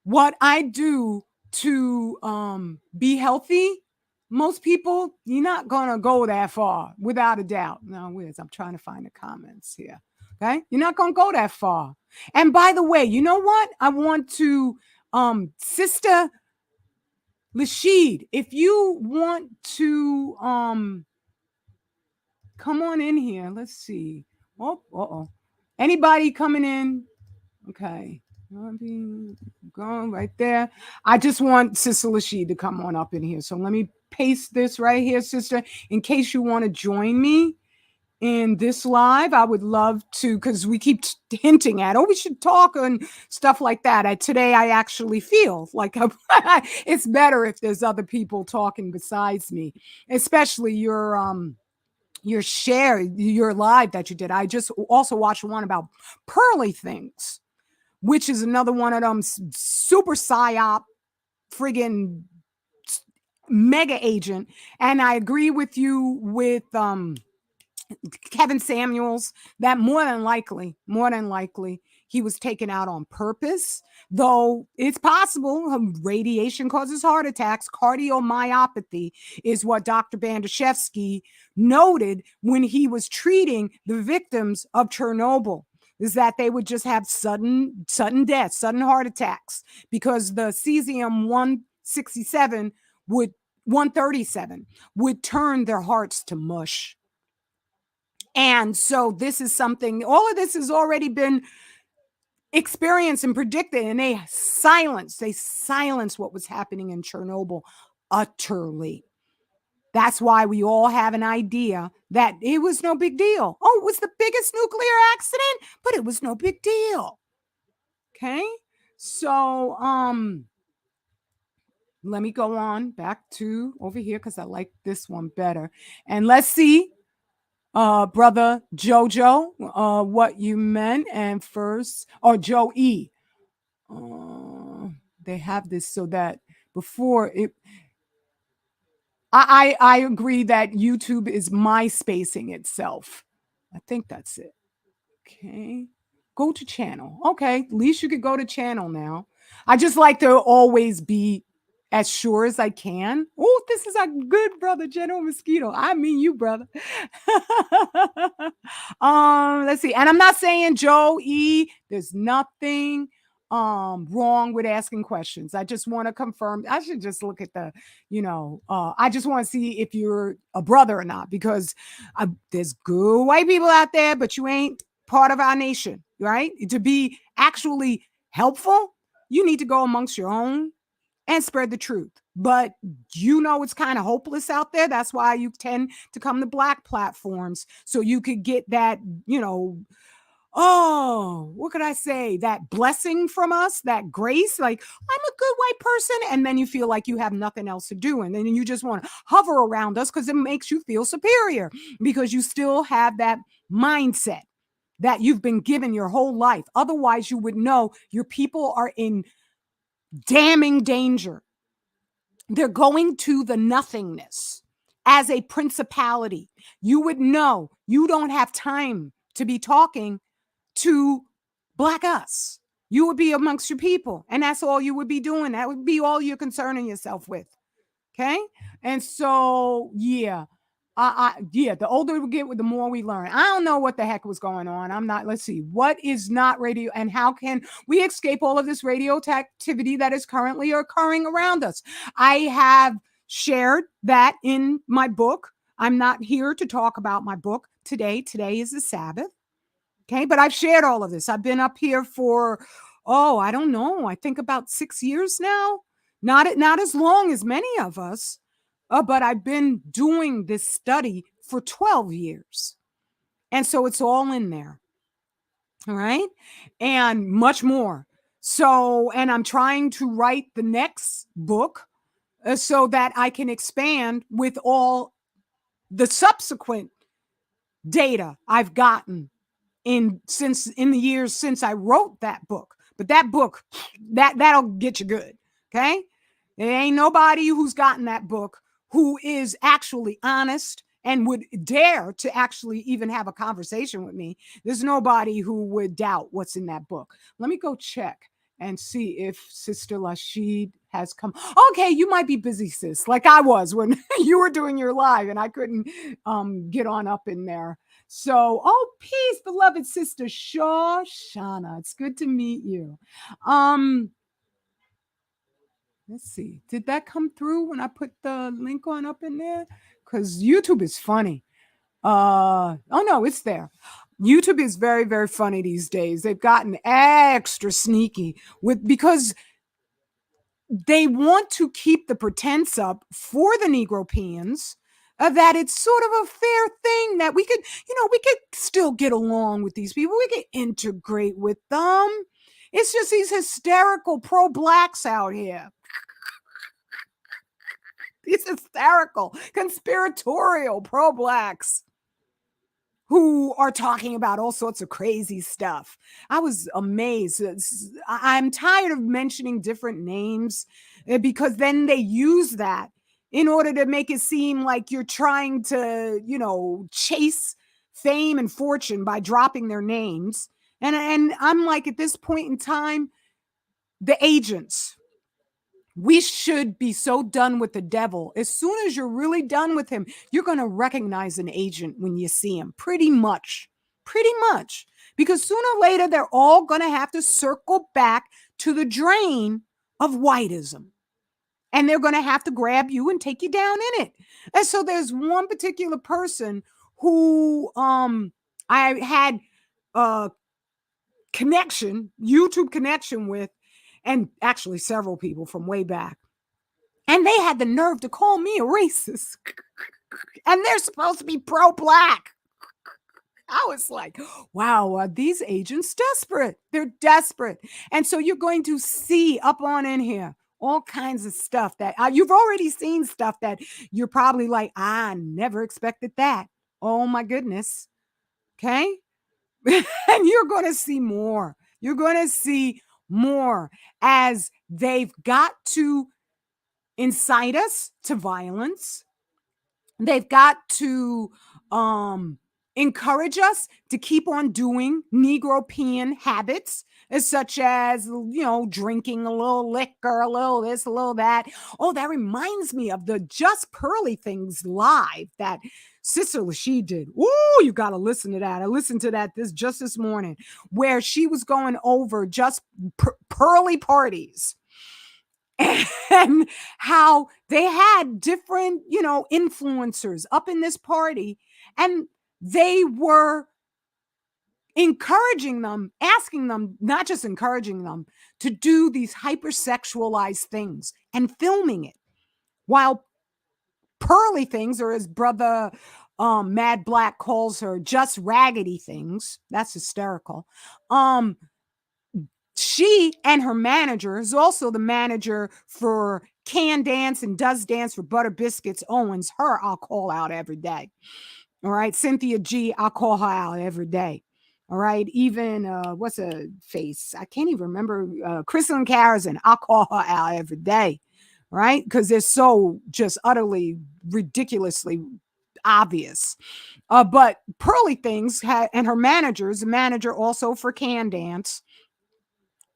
what I do to be healthy. Most people, you're not going to go that far without a doubt. Now, Wiz, I'm trying to find the comments here. Okay. You're not going to go that far. And by the way, you know what? I want to, Sister Lashid, if you want to, come on in here. Let's see. Oh. Anybody coming in? Okay. Going right there. I just want Sister Lashid to come on up in here. So let me paste this right here, sister, in case you want to join me in this live. I would love to, because we keep hinting at, we should talk and stuff like that. Today I actually feel like it's better if there's other people talking besides me, especially your share, your live that you did. I just also watched one about pearly things, which is another one of them super psyop friggin' mega agent. And I agree with you with Kevin Samuels, that more than likely, he was taken out on purpose, though it's possible radiation causes heart attacks. Cardiomyopathy is what Dr. Bandashevsky noted when he was treating the victims of Chernobyl, is that they would just have sudden death, sudden heart attacks, because the cesium 167 would 137 would turn their hearts to mush. And so this is something, all of this has already been experienced and predicted, and they silenced what was happening in Chernobyl utterly. That's why we all have an idea that it was no big deal. Oh, it was the biggest nuclear accident, but it was no big deal. Okay? So, let me go on back to over here because I like this one better. And let's see, brother Jojo, what you meant. And first, or Joe E. They have this so that before it, I agree that YouTube is MySpacing itself. I think that's it. Okay. Go to channel. Okay. At least you could go to channel now. I just like to always be as sure as I can. Oh, this is a good brother, General Mosquito. I mean you, brother. Let's see. And I'm not saying Joe E. There's nothing wrong with asking questions. I just want to confirm. I should just look at the, I just want to see if you're a brother or not, because there's good white people out there, but you ain't part of our nation, right? To be actually helpful, you need to go amongst your own and spread the truth. But it's kind of hopeless out there. That's why you tend to come to Black platforms, so you could get that, what could I say? That blessing from us, that grace, like, I'm a good white person. And then you feel like you have nothing else to do. And then you just want to hover around us because it makes you feel superior, because you still have that mindset that you've been given your whole life. Otherwise, you would know your people are in damning danger. They're going to the nothingness as a principality. You would know you don't have time to be talking to Black us. You would be amongst your people, and that's all you would be doing. That would be all you're concerning yourself with. Okay. And so, yeah. The older we get, the more we learn. I don't know what the heck was going on. Let's see, what is not radio, and how can we escape all of this radioactivity that is currently occurring around us? I have shared that in my book. I'm not here to talk about my book today. Today is the Sabbath. Okay. But I've shared all of this. I've been up here for, I don't know, I think about 6 years now. Not as long as many of us. But I've been doing this study for 12 years. And so it's all in there. All right. And much more. So, and I'm trying to write the next book so that I can expand with all the subsequent data I've gotten in the years since I wrote that book. But that book, that'll get you good. Okay. There ain't nobody who's gotten that book who is actually honest and would dare to actually even have a conversation with me. There's nobody who would doubt what's in that book. Let me go check and see if Sister Lashid has come. Okay, you might be busy, sis, like I was when you were doing your live and I couldn't get on up in there. So, peace, beloved Sister Shawshana. It's good to meet you. Let's see. Did that come through when I put the link on up in there? Because YouTube is funny. No, it's there. YouTube is very, very funny these days. They've gotten extra sneaky because they want to keep the pretense up for the Negropeans that it's sort of a fair thing, that we could still get along with these people. We could integrate with them. It's just these hysterical pro-Blacks out here. These hysterical, conspiratorial pro-Blacks who are talking about all sorts of crazy stuff. I was amazed. I'm tired of mentioning different names because then they use that in order to make it seem like you're trying to, chase fame and fortune by dropping their names. And I'm like, at this point in time, the agents, we should be so done with the devil. As soon as you're really done with him, you're going to recognize an agent when you see him. Pretty much. Pretty much. Because sooner or later, they're all going to have to circle back to the drain of whiteism. And they're going to have to grab you and take you down in it. And so there's one particular person who I had a connection, YouTube connection with, and actually several people from way back. And they had the nerve to call me a racist. And they're supposed to be pro-black. I was like, wow, are these agents desperate? They're desperate. And so you're going to see up on in here all kinds of stuff that you've already seen stuff that you're probably like, I never expected that. Oh my goodness. Okay. And you're going to see more. You're going to see more as they've got to incite us to violence. They've got to encourage us to keep on doing Negropean habits, such as, drinking a little liquor, a little this, a little that. Oh, that reminds me of the Just Pearly Things live that Sister Lashee did. Ooh, you got to listen to that. I listened to that just this morning, where she was going over just pearly parties. And how they had different, influencers up in this party, and they were encouraging them, asking them, not just encouraging them, to do these hypersexualized things and filming it, while pearly things, or as brother Mad Black calls her, just raggedy things. That's hysterical. She and her manager is also the manager for Can Dance and Does Dance for Butter Biscuits Owens. Her, I'll call out every day. All right. Cynthia G, I'll call her out every day. All right. Even, what's a face? I can't even remember. Kristen Karazin, I'll call her out every day. Right. Because they're so just utterly ridiculously obvious. But Pearly Things and her managers, the manager also for Can Dance,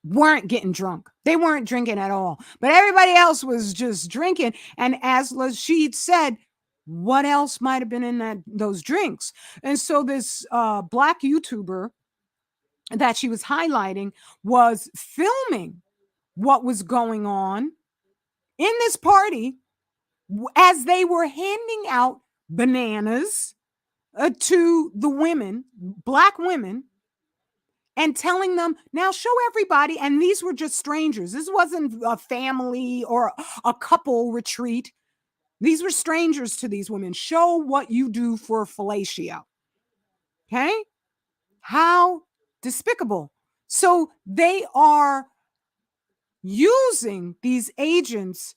weren't getting drunk. They weren't drinking at all. But everybody else was just drinking. And as Lashee said, what else might have been in those drinks? And so this black YouTuber that she was highlighting was filming what was going on in this party as they were handing out bananas to the women, black women, and telling them, now show everybody. And these were just strangers. This wasn't a family or a couple retreat. These were strangers to these women. Show what you do for fellatio. Okay? How despicable. So they are using these agents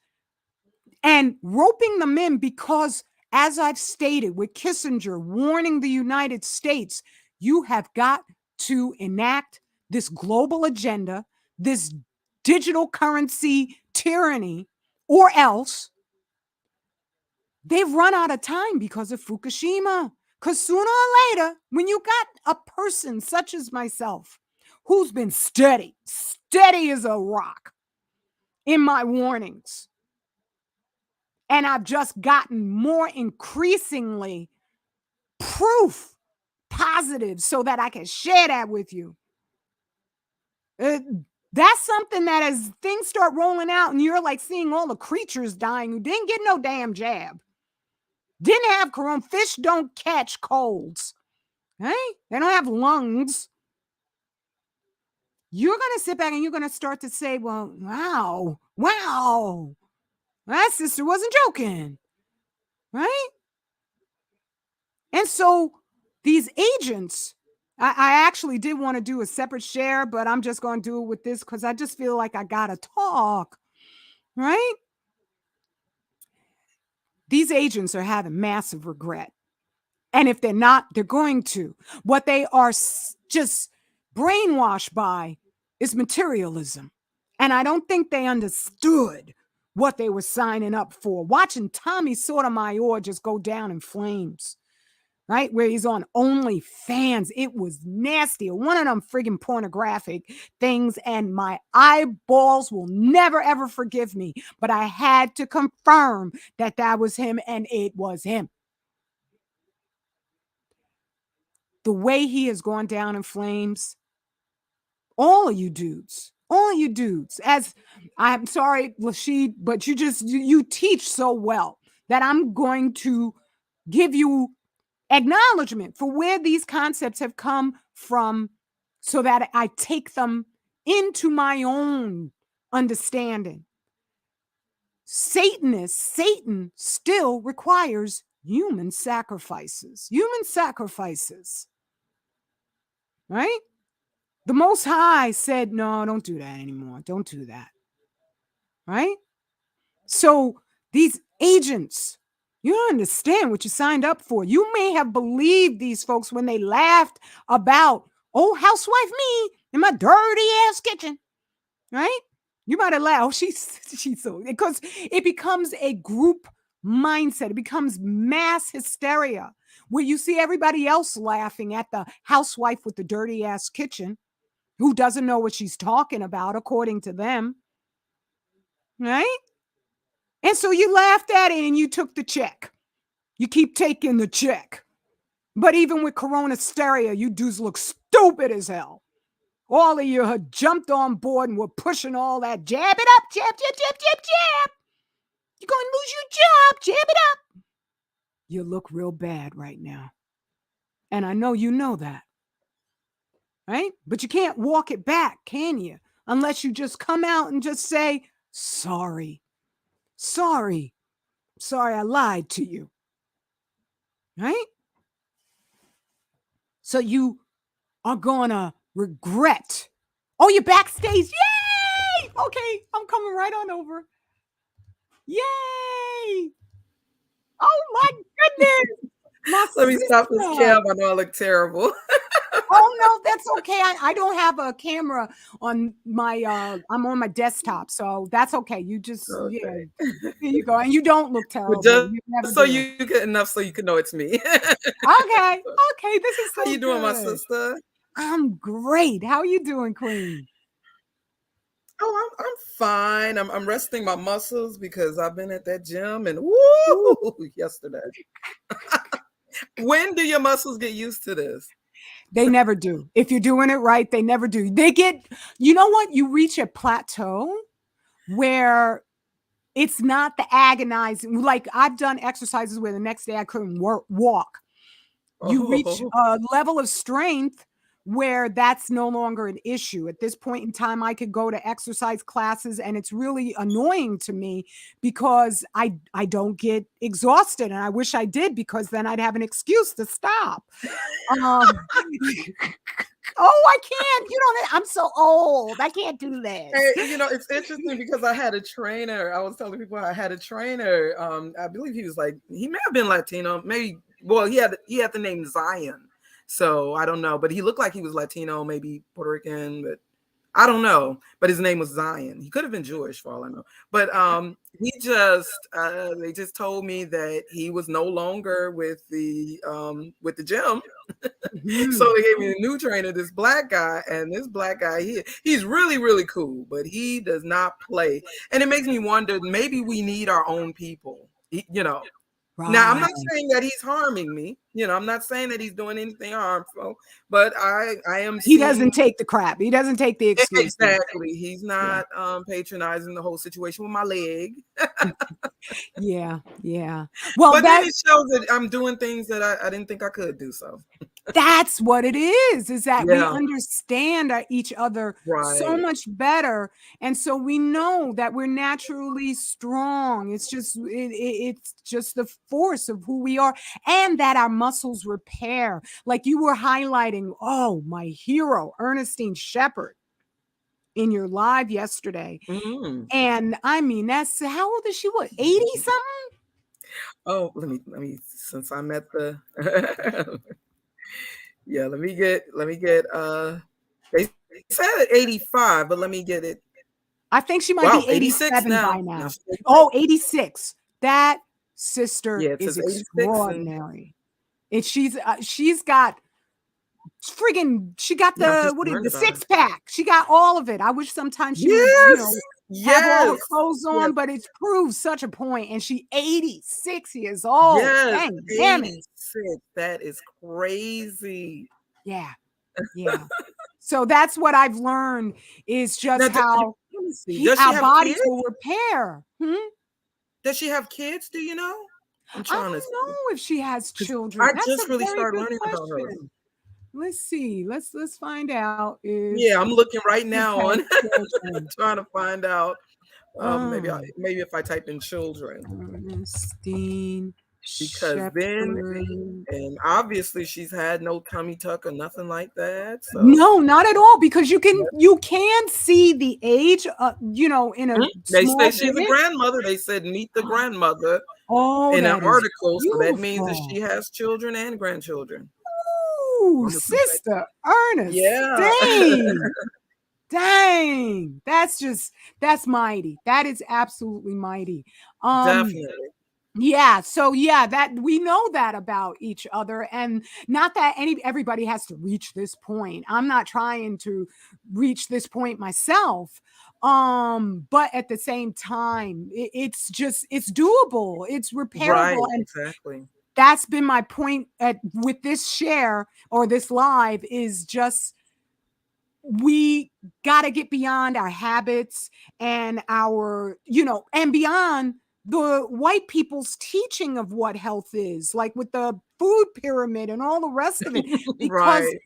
and roping them in because, as I've stated, with Kissinger warning the United States, you have got to enact this global agenda, this digital currency tyranny, or else they've run out of time because of Fukushima. Because sooner or later, when you got a person such as myself, who's been steady as a rock in my warnings, and I've just gotten more increasingly proof positive so that I can share that with you. That's something that as things start rolling out and you're like seeing all the creatures dying who didn't get no damn jab, didn't have corona. Fish don't catch colds. Hey, they don't have lungs. You're going to sit back and you're going to start to say, well, wow, that sister wasn't joking. Right? And so these agents, I actually did want to do a separate share, but I'm just going to do it with this because I just feel like I got to talk, right? These agents are having massive regret. And if they're not, they're going to. What they are just brainwashed by is materialism. And I don't think they understood what they were signing up for. Watching Tommy Sotomayor just go down in flames. right? Where he's on OnlyFans. It was nasty. One of them friggin' pornographic things, and my eyeballs will never ever forgive me. But I had to confirm that that was him, and it was him. The way he has gone down in flames, all of you dudes, all of you dudes. As I'm sorry, Lashid, but you teach so well that I'm going to give you acknowledgement for where these concepts have come from so that I take them into my own understanding. Satan still requires human sacrifices. Human sacrifices. Right? The Most High said, no, don't do that anymore. Don't do that. Right? So these agents, you don't understand what you signed up for. You may have believed these folks when they laughed about, oh, housewife me in my dirty ass kitchen. Right? You might have laughed. Oh, she's so, because it becomes a group mindset. It becomes mass hysteria where you see everybody else laughing at the housewife with the dirty ass kitchen who doesn't know what she's talking about, according to them. Right? And so you laughed at it and you took the check. You keep taking the check. But even with Corona hysteria, you dudes look stupid as hell. All of you had jumped on board and were pushing all that jab it up, jab, jab, jab, jab, jab. You're going to lose your job, jab it up. You look real bad right now. And I know you know that. Right? But you can't walk it back, can you? Unless you just come out and just say, sorry. Sorry. Sorry, I lied to you. Right? So you are gonna regret. Oh, you're backstage. Yay! Okay, I'm coming right on over. Yay! Oh my goodness. My Let me stop this sister. cam. I know I look terrible. Oh no, that's okay. I don't have a camera on my I'm on my desktop, so that's okay. You just yeah, Okay. there you go. And you don't look But terrible. just You so never you do. get enough so you can know it's me. Okay, okay, this is How you so doing, my good. sister? I'm great. How are you doing, Queen? Oh, I'm fine. I'm resting my muscles because I've been at that gym and Ooh. woo yesterday. When do your muscles get used to this? They never do. If you're doing it right, they never do. They get, you know what? You reach a plateau where it's not the agonizing. Like I've done exercises where the next day I couldn't walk. You reach Oh, a level of strength where that's no longer an issue. At this point in time, I could go to exercise classes and it's really annoying to me because I don't get exhausted. And I wish I did because then I'd have an excuse to stop. Um, oh, I can't. You don't. I'm so old. I can't do this. hey, it's interesting because I had a trainer. I was telling people I had a trainer. I believe he was like he may have been Latino, maybe. Well, he had the name Zion, so I don't know, but he looked like he was Latino, maybe Puerto Rican, but I don't know. But his name was Zion. He could have been Jewish for all I know. But he just they just told me that he was no longer with the gym. So Mhm. they gave me a new trainer, this black guy, and this black guy, he's really, really cool, but he does not play. And it makes me wonder, maybe we need our own people. Now I'm Right. not saying that he's harming me. I'm not saying that he's doing anything harmful, but I am He seeing doesn't take the crap. He doesn't take the excuses. exactly. He's Yeah. not patronizing the whole situation with my leg. Yeah. Yeah. Well, But then it shows that I'm doing things that I didn't think I could do. So that's what it is that we yeah, understand each other so right. much better. And so we know that we're naturally strong. It's just the force of who we are and that our muscles repair. Like you were highlighting, oh, my hero, Ernestine Shepherd in your live yesterday. Mhm. And I mean, that's how old is she? What, 80 something? Oh, let me since I'm at the yeah, let me get they said 85, but let me get it. I think she might Wow, be 86 87 by now. Now now. she's 86. Oh, 86. That sister Yeah, it is says 86 and extraordinary. She's got friggin' she got Yeah, I the just what is learned the about her. six pack. She got all of it. I wish sometimes she would, Yes, have all her yes, clothes yes, on, but it proves such a point. And she 86 years old. yes. Dang, damn it. 86. That is crazy. Yeah, yeah. So that's what I've learned is Now, just how let me see. Does she our have bodies kids? will repair. Does she have kids? Do you know? I'm I trying to don't see. know if she has 'Cause children. I That's a just really very started good learning about her. question. Let's see. Let's find out if Yeah, I'm looking right she now has on children. trying to find out. Um, Maybe if I type in children, Ernestine because then, Shepherd. and obviously she's had no tummy tuck or nothing like that. So No, not at all, because you can see the age, in a they say small she's a bit. grandmother. They said meet the grandmother Oh, in an that is article, so that means that she beautiful. has children and grandchildren. Ooh, I'm gonna put that. Sister Yeah, Ernestine. Dang. That's mighty. That is absolutely mighty. Um, definitely. Yeah, so yeah, that we know that about each other, and not that everybody has to reach this point. I'm not trying to reach this point myself. But at the same time, it's doable, it's Right, repairable, and exactly. that's been my point with this share or this live is just we got to get beyond our habits and and beyond the white people's teaching of what health is, like with the food pyramid and all the rest of it, because Right.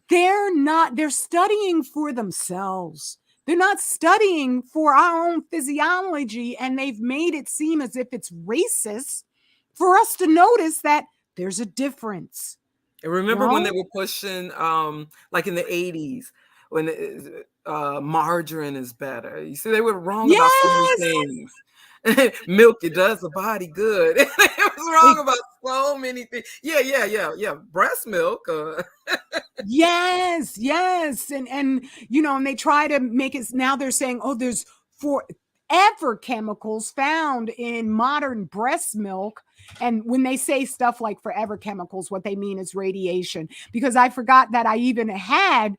they're studying for themselves. They're not studying for our own physiology, and they've made it seem as if it's racist for us to notice that there's a difference. And remember when they No? were pushing, like in the 80s, when margarine is better. You see, they were wrong about so many Yes. things. Milk, it does the body good. It was wrong about so many things. Yeah, yeah, yeah, yeah. Breast milk. Yes, yes. And they try to make it now they're saying, oh, there's forever chemicals found in modern breast milk. And when they say stuff like forever chemicals, what they mean is radiation. Because I forgot that I even had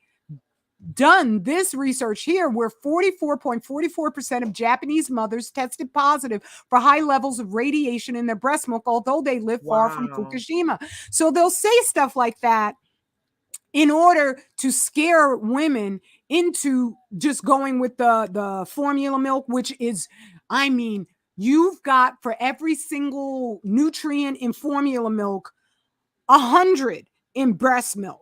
done this research here where 44.44% of Japanese mothers tested positive for high levels of radiation in their breast milk, although they live far from Wow. Fukushima. So they'll say stuff like that in order to scare women into just going with the formula milk, which is, I mean, you've got for every single nutrient in formula milk 100 in breast milk.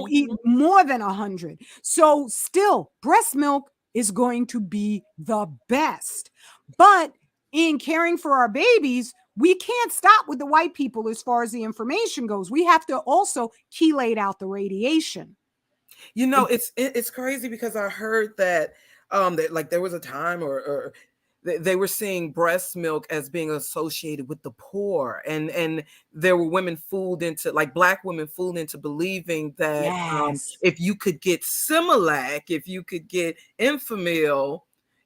Eat Mhm. more than 100. So still, breast milk is going to be the best. But in caring for our babies, we can't stop with the white people as far as the information goes. We have to also chelate out the radiation. You know, it's crazy because I heard that like there was a time or they were seeing breast milk as being associated with the poor, and there were women fooled into, like black women fooled into believing that Yes. if you could get Similac, if you could get Enfamil,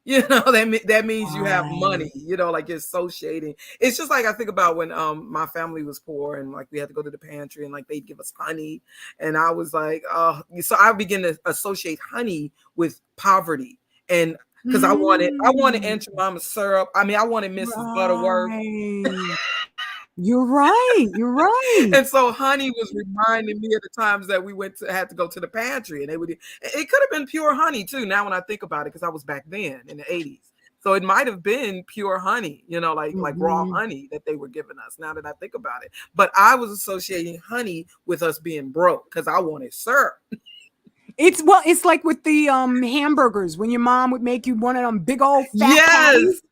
that means you have Right. money, like you're associating. It's just like I think about when my family was poor and like we had to go to the pantry and like they'd give us honey, and I was like, oh, so I began to associate honey with poverty. And because I wanted Mm, Aunt Jemima syrup. I mean, I wanted Mrs. Butterworth. right. You're right. You're right. And so honey was reminding me of the times that we had to go to the pantry, and it could have been pure honey too. Now when I think about it, because I was back then in the 80s. So it might have been pure honey, like raw Mhm. honey that they were giving us. Now that I think about it, but I was associating honey with us being broke because I wanted syrup. It's like with the hamburgers when your mom would make you one of them big old fat Yes, patties.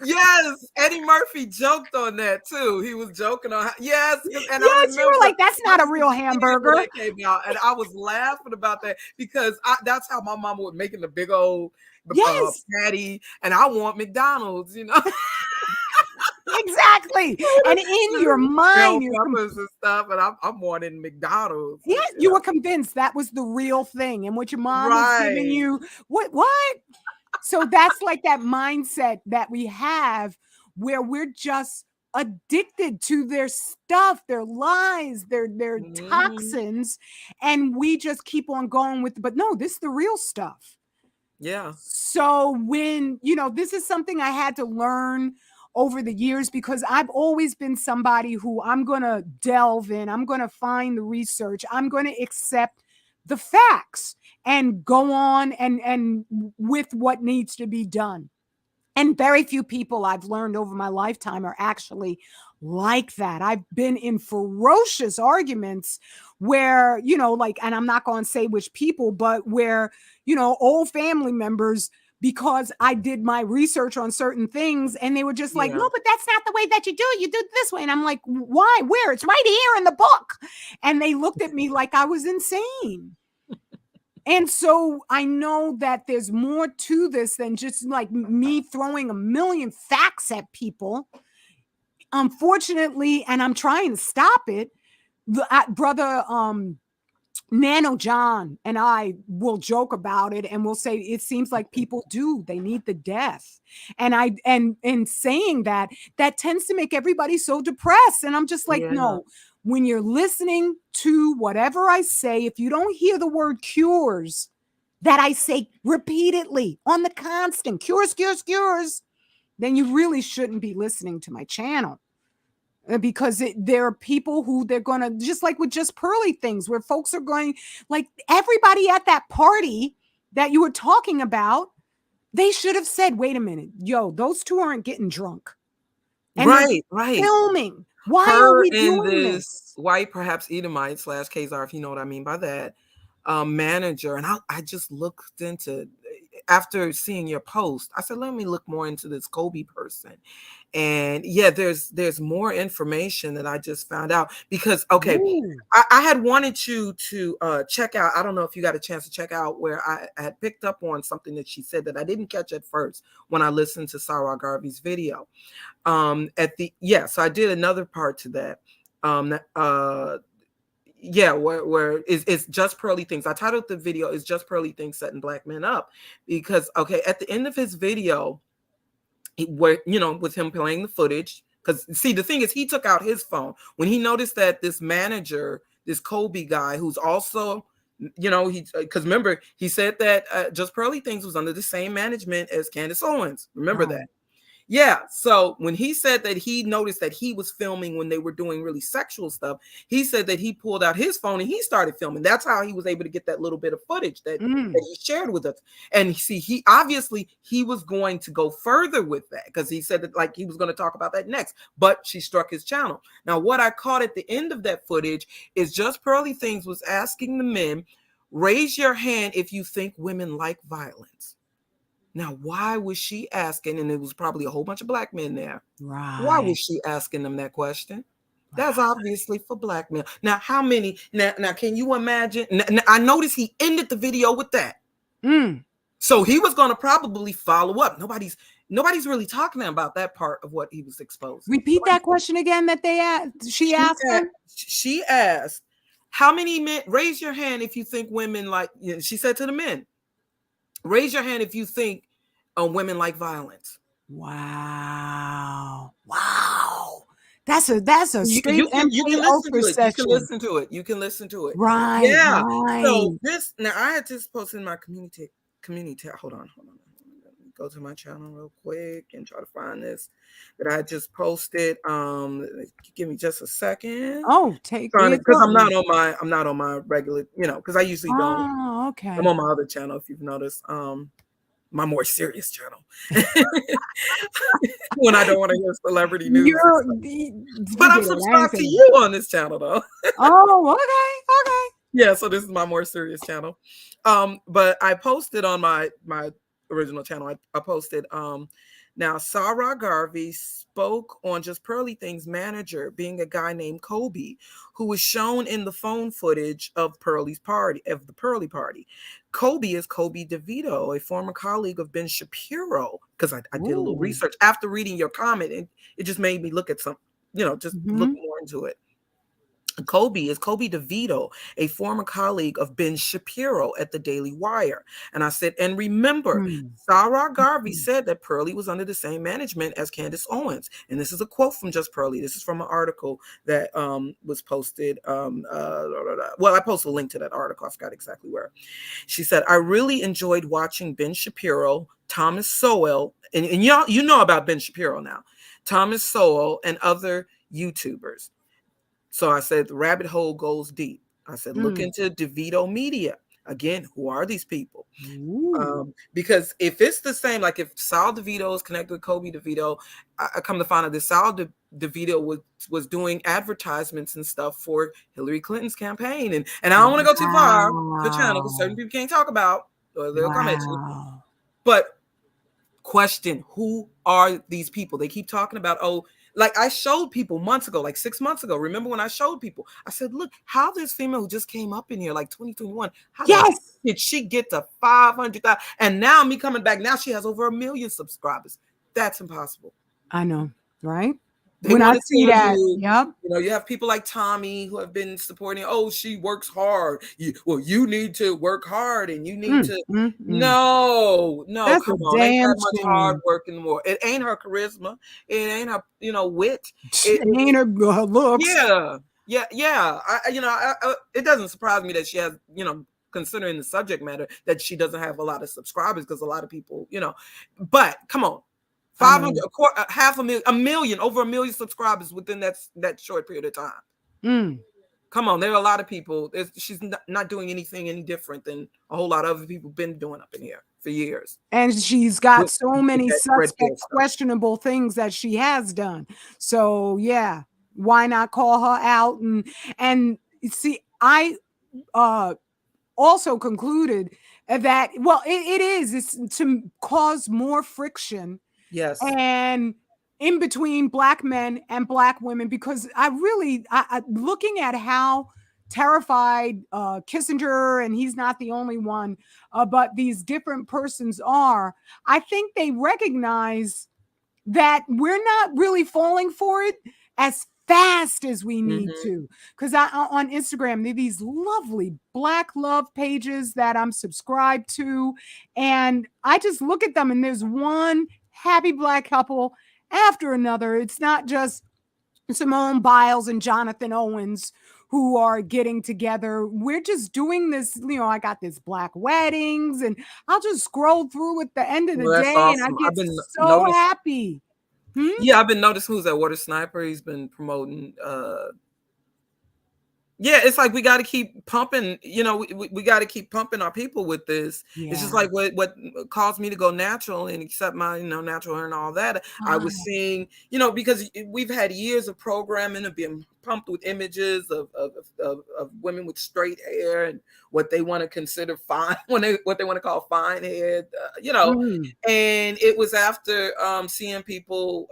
yes. Eddie Murphy joked on that too. He was joking on yes, and I Yes, you were remember like, that's I not a was a real kid when hamburger. that came out, and I was laughing about that because that's how my mama was making the big old Yes, patty, and I want McDonald's. exactly. And in your Bell mind, peppers and stuff, and I'm wanting McDonald's. yeah, you were convinced that was the real thing. And what your mom was giving Right. you, what? So that's like that mindset that we have where we're just addicted to their stuff, their lies, their Mhm. toxins, and we just keep on going with, but no, this is the real stuff. Yeah. So when, this is something I had to learn over the years, because I've always been somebody who, I'm going to delve in, I'm going to find the research, I'm going to accept the facts and go on and with what needs to be done. And very few people, I've learned over my lifetime, are actually like that. I've been in ferocious arguments where, like, and I'm not going to say which people, but where, old family members, because I did my research on certain things, and they were just like, Yeah. no, but that's not the way that you do it. You do it this way. And I'm like, why? Where? It's right here in the book. And they looked at me like I was insane. And so I know that there's more to this than just like me throwing a million facts at people. Unfortunately, and I'm trying to stop it. Brother Nano John and I will joke about it, and we'll say it seems like people do. They need the death. And in saying that, that tends to make everybody so depressed. And I'm just like, Yeah. no, when you're listening to whatever I say, if you don't hear the word cures that I say repeatedly on the constant, cures, cures, cures, then you really shouldn't be listening to my channel. Because there are people who they're going to, just like with just pearly things, where folks are going, like everybody at that party that you were talking about, they should have said, wait a minute, yo, those two aren't getting drunk. And they're Right. Right. filming. Why are Her we and doing this this? white, perhaps Edomite slash Khazar, if you know what I mean by that, manager. And I just looked into, after seeing your post, I said, let me look more into this Kobe person. And yeah, there's more information that I just found out, because okay, Ooh. I had wanted you to check out. I don't know if you got a chance to check out where I had picked up on something that she said that I didn't catch at first when I listened to Sarah Garvey's video. So I did another part to that. Where it's just pearly things. I titled the video "Is Just Pearly Things Setting Black Men Up," because okay, at the end of his video, with him playing the footage, because see, the thing is, he took out his phone when he noticed that this manager, this Kobe guy, who's also, because remember, he said that Just Pearly Things was under the same management as Candace Owens. Remember that. Right. Yeah. So when he said that he noticed that he was filming when they were doing really sexual stuff, he said that he pulled out his phone and he started filming. That's how he was able to get that little bit of footage that he shared with us. And see, he obviously he was going to go further with that, because he said that like he was going to talk about that next, but she struck his channel. Now, what I caught at the end of that footage is Just Pearly Things was asking the men, raise your hand if you think women like violence. Now, why was she asking? And it was probably a whole bunch of black men there. Why Right. was she asking them that question? That's Right. obviously for black men. Now, how many? Now, can you imagine? I noticed he ended the video with that. So he was going to probably follow up. Nobody's really talking about that part of what he was exposing. Repeat that question again that they asked. She asked them. She asked, how many men? Raise your hand if you think women like. She said to the men, raise your hand if you think women like violence. Wow. Wow. That's a straight You can MKO listen to it. You can session. listen to it. You can listen to it. Right, Yeah. So right. this now I had just posted in my community. Hold on. Let me go to my channel real quick and try to find this that I just posted. Give me just a second. Oh, take Trying to, your because time. I'm not on my regular, because I usually don't. Oh, I'm okay. on my other channel, if you've noticed. My more serious channel. When I don't want to hear celebrity news. But I'm Forget it. I ain't subscribed to saying. you on this channel though. Oh, okay, okay. Yeah, so this is my more serious channel. But I posted on my original channel. I posted now Sarah Garvey spoke on Just Pearly Things manager being a guy named Kobe, who was shown in the phone footage of the Pearly party. Kobe is Kobe DeVito, a former colleague of Ben Shapiro, because I did a little Ooh. research after reading your comment, and it just made me look at some, just look more into it. Kobe is Kobe DeVito, a former colleague of Ben Shapiro at the Daily Wire. And I said, and remember, Mm. Sarah Garvey Mm. said that Pearlie was under the same management as Candace Owens. And this is a quote from Just Pearlie. This is from an article that was posted. Well, I posted a link to that article. I forgot exactly where. She said, I really enjoyed watching Ben Shapiro, Thomas Sowell, and y'all, you know about Ben Shapiro now, Thomas Sowell, and other YouTubers. So I said, the rabbit hole goes deep. I said, look Mm. into DeVito Media. Again, who are these people? Ooh. Because if it's the same, like if Sal DeVito is connected with Kobe DeVito, I come to find out that Sal DeVito was doing advertisements and stuff for Hillary Clinton's campaign. And I don't want to go too far to channel because certain Wow. people can't talk about or they'll come at you. Wow. But question, who are these people? They keep talking about, oh, like I showed people months ago, like 6 months ago. Remember when I showed people? I said, look, how this female who just came up in here, like 2021, how the Yes. did she get to 500,000? And now me coming back, now she has over 1 million subscribers. That's impossible. I know, right? They When I want to see tell that, you, yep. you have people like Tommy who have been supporting, oh, she works hard. You need to work hard and you need Mm, to. mm, mm. No, That's a come on. Ain't damn that much hard shame. work anymore. It ain't her charisma. It ain't her, wit. It ain't her looks. Yeah. Yeah. It doesn't surprise me that she has, considering the subject matter, that she doesn't have a lot of subscribers because a lot of people, but come on. I 500, know. half a million, a million, over 1 million subscribers within that short period of time. Mm. Come on, there are a lot of people. She's not doing anything any different than a whole lot of other people been doing up in here for years. And she's got With, so with many that red pill suspect, stuff. questionable things that she has done. So yeah, why not call her out? And see, I also concluded that, well, it's to cause more friction Yes. and in between black men and black women, because I looking at how terrified Kissinger, and he's not the only one, but these different persons are, I think they recognize that we're not really falling for it as fast as we need Mm-hmm. to. Because on Instagram, there are these lovely black love pages that I'm subscribed to, and I just look at them, and there's one happy black couple after another. It's not just Simone Biles and Jonathan Owens who are getting together. We're just doing this, I got this black weddings, and I'll just scroll through at the end of the Well, that's day and I awesome. get I've been so noticing. happy. Yeah, I've been noticing who's that Water Sniper. He's been promoting. Yeah, it's like we got to keep pumping. We got to keep pumping our people with this. It's just Yeah. like what caused me to go natural and accept my natural hair and all that. I was Ah, seeing, because we've had years of programming of being pumped with images of women with straight hair and what they want to consider fine, what they want to call fine hair, mm, and it was after seeing people.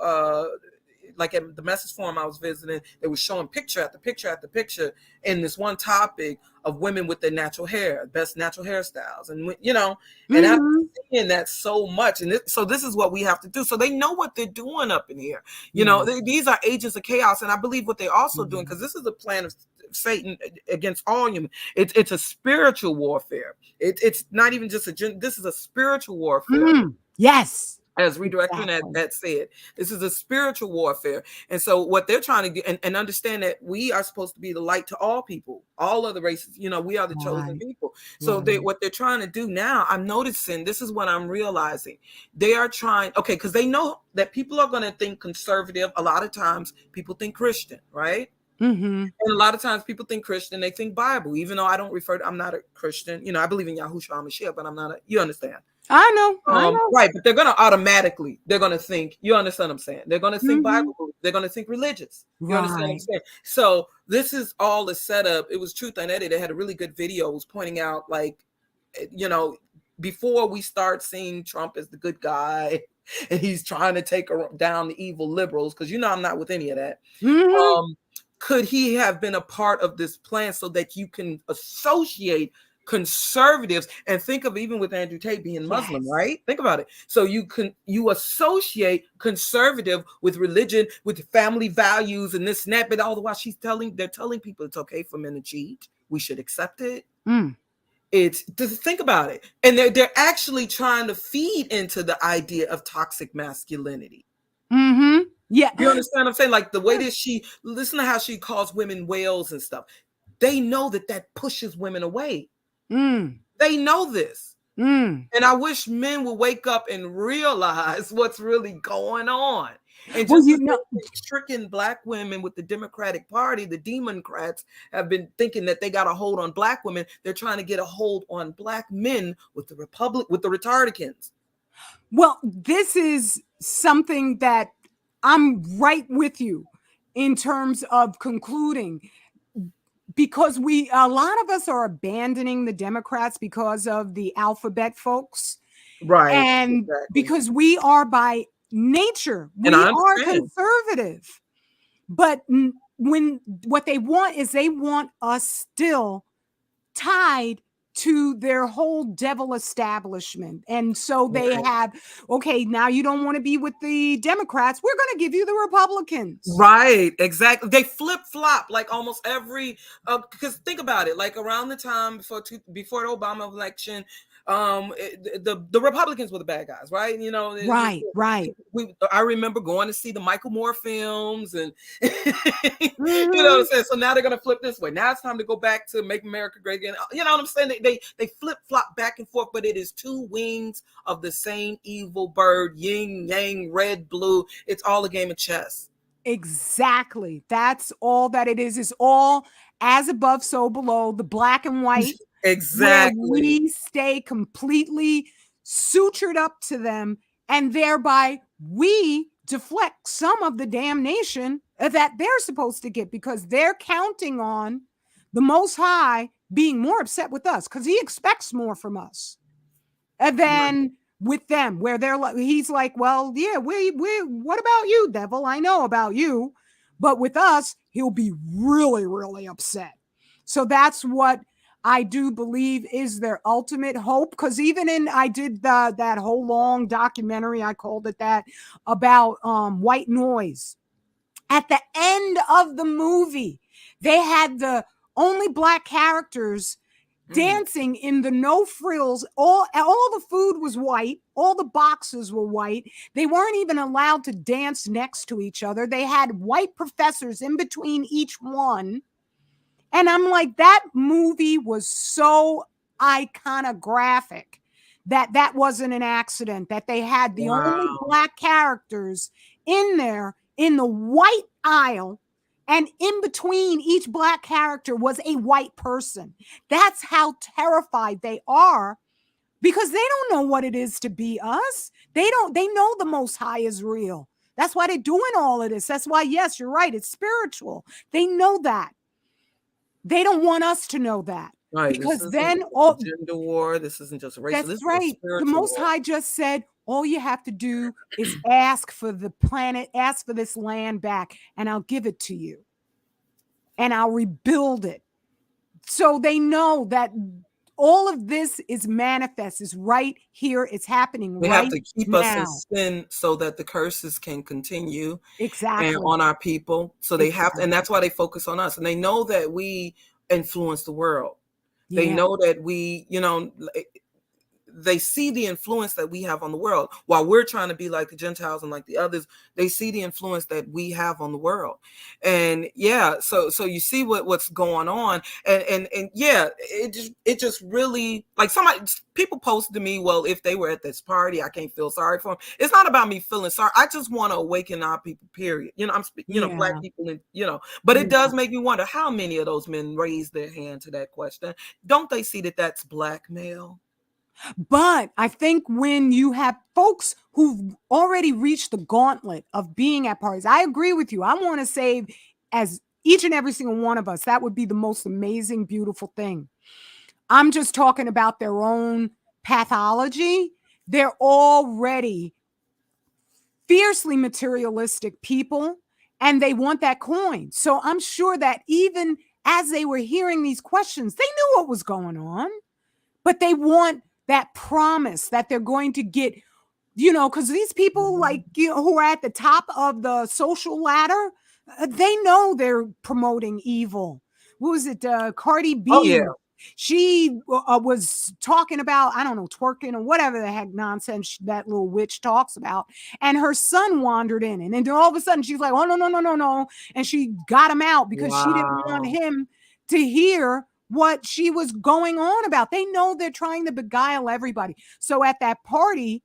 Like at the message forum I was visiting, they were showing picture after picture after picture in this one topic of women with their natural hair, best natural hairstyles, and I'm mhm. seeing that so much, and so this is what we have to do. So they know what they're doing up in here. Yeah. These are agents of chaos, and I believe what they're also doing, Mhm. because this is a plan of Satan against all human. It's a spiritual warfare. It's not even just this is a spiritual warfare, Yes. as redirecting Exactly. that said. This is a spiritual warfare. And so what they're trying to do, and understand that we are supposed to be the light to all people, all other races, we are the chosen Right. people. So Right. what they're trying to do now, I'm noticing, this is what I'm realizing. They are trying, okay, because they know that people are going to think conservative. A lot of times people think Christian, right? Mhm. And a lot of times people think Christian, they think Bible, even though I'm not a Christian. I believe in Yahushua HaMashiach, but I'm not you understand? I know. I know. Right, but they're gonna think, you understand what I'm saying? They're gonna think Mhm. Bible, they're gonna think religious. You understand what I'm Right. saying? So this is all a setup. It was Truth and Eddie. They had a really good video, was pointing out, like, you know, before we start seeing Trump as the good guy and he's trying to take down the evil liberals, because I'm not with any of that. Mhm. Could he have been a part of this plan so that you can associate conservatives, and think of even with Andrew Tate being Muslim, Yes. right? Think about it. So you associate conservative with religion, with family values and this and that, but all the while they're telling people it's okay for men to cheat. We should accept it. Mm. It's just think about it. And they're actually trying to feed into the idea of toxic masculinity. Mm-hmm. Yeah. You understand what I'm saying? Like the way that she listen to how she calls women whales and stuff. They know that pushes women away. Mm. They know this. Mm. And I wish men would wake up and realize what's really going on. And Well, just you as know, they've stricken Black women with the Democratic Party, the Democrats have been thinking that they got a hold on Black women. They're trying to get a hold on Black men with the Retardicans. well, this is something that I'm right with you in terms of concluding, because a lot of us are abandoning the Democrats because of the alphabet folks. Right. And Exactly. because we are by nature, And we I are understand. conservative. But when what they want is they want us still tied to their whole devil establishment. And so they Right. have, okay, now you don't want to be with the Democrats. We're going to give you the Republicans. Right, exactly. They flip flop like almost every because think about it, like around the time before the Obama election, the Republicans were the bad guys, right? You know, Right, right. I remember going to see the Michael Moore films, and you know what I'm Mhm. saying. So now they're gonna flip this way. Now it's time to go back to Make America Great Again. You know what I'm saying? They flip flop back and forth, but it is two wings of the same evil bird, yin yang, red blue. It's all a game of chess. Exactly. That's all that it is. It's all as above, so below, the black and white, where Exactly. we stay completely sutured up to them, and thereby we deflect some of the damnation that they're supposed to get, because they're counting on the Most High being more upset with us because he expects more from us. And then with them, where they're like, he's like, well, yeah, we, what about you, devil? I know about you. But with us, he'll be really, really upset. So that's what I do believe is their ultimate hope. Because even I did that whole long documentary, I called it that, about white noise. At the end of the movie, they had the only black characters dancing in the no frills. All the food was white, all the boxes were white. They weren't even allowed to dance next to each other. They had white professors in between each one. And I'm like, that movie was so iconographic that wasn't an accident, that they had the only Wow. black characters in there in the white aisle, and in between each black character was a white person. That's how terrified they are, because they don't know what it is to be us. They know the Most High is real. That's why they're doing all of this. That's why, yes, you're right, it's spiritual. They know that. They don't want us to know that, Right. This because isn't then just a gender war. This isn't just a racial. that's This is a right. The spiritual Most war. High just said, all you have to do is ask for the planet, ask for this land back, and I'll give it to you. And I'll rebuild it. So they know that all of this is manifest, is right here. It's happening We have right to keep us in now. sin so that the curses can continue and Exactly. on our people. So they have to, and Exactly. that's why they focus on us. And they know that we influence the world. They Yeah. know that we, they see the influence that we have on the world. While we're trying to be like the Gentiles and like the others, they see the influence that we have on the world. And yeah, so you see what's going on. And yeah, it just really, like, people posted to me, well, if they were at this party, I can't feel sorry for them. It's not about me feeling sorry. I just want to awaken our people, period. Black Yeah. people, and but it Yeah. does make me wonder how many of those men raised their hand to that question. Don't they see that that's blackmail? But I think when you have folks who've already reached the gauntlet of being at parties, I agree with you. I want to save as each and every single one of us. That would be the most amazing, beautiful thing. I'm just talking about their own pathology. They're already fiercely materialistic people, and they want that coin. So I'm sure that even as they were hearing these questions, they knew what was going on. but they want that promise that they're going to get, because these people, like, who are at the top of the social ladder, they know they're promoting evil. What was it? Cardi Oh B. yeah. She was talking about, I don't know, twerking or whatever the heck nonsense that little witch talks about. And her son wandered in. And then all of a sudden she's like, oh, no, no, no, no, no. And she got him out because she didn't want Wow. him to hear what she was going on about. They know they're trying to beguile everybody. So at that party,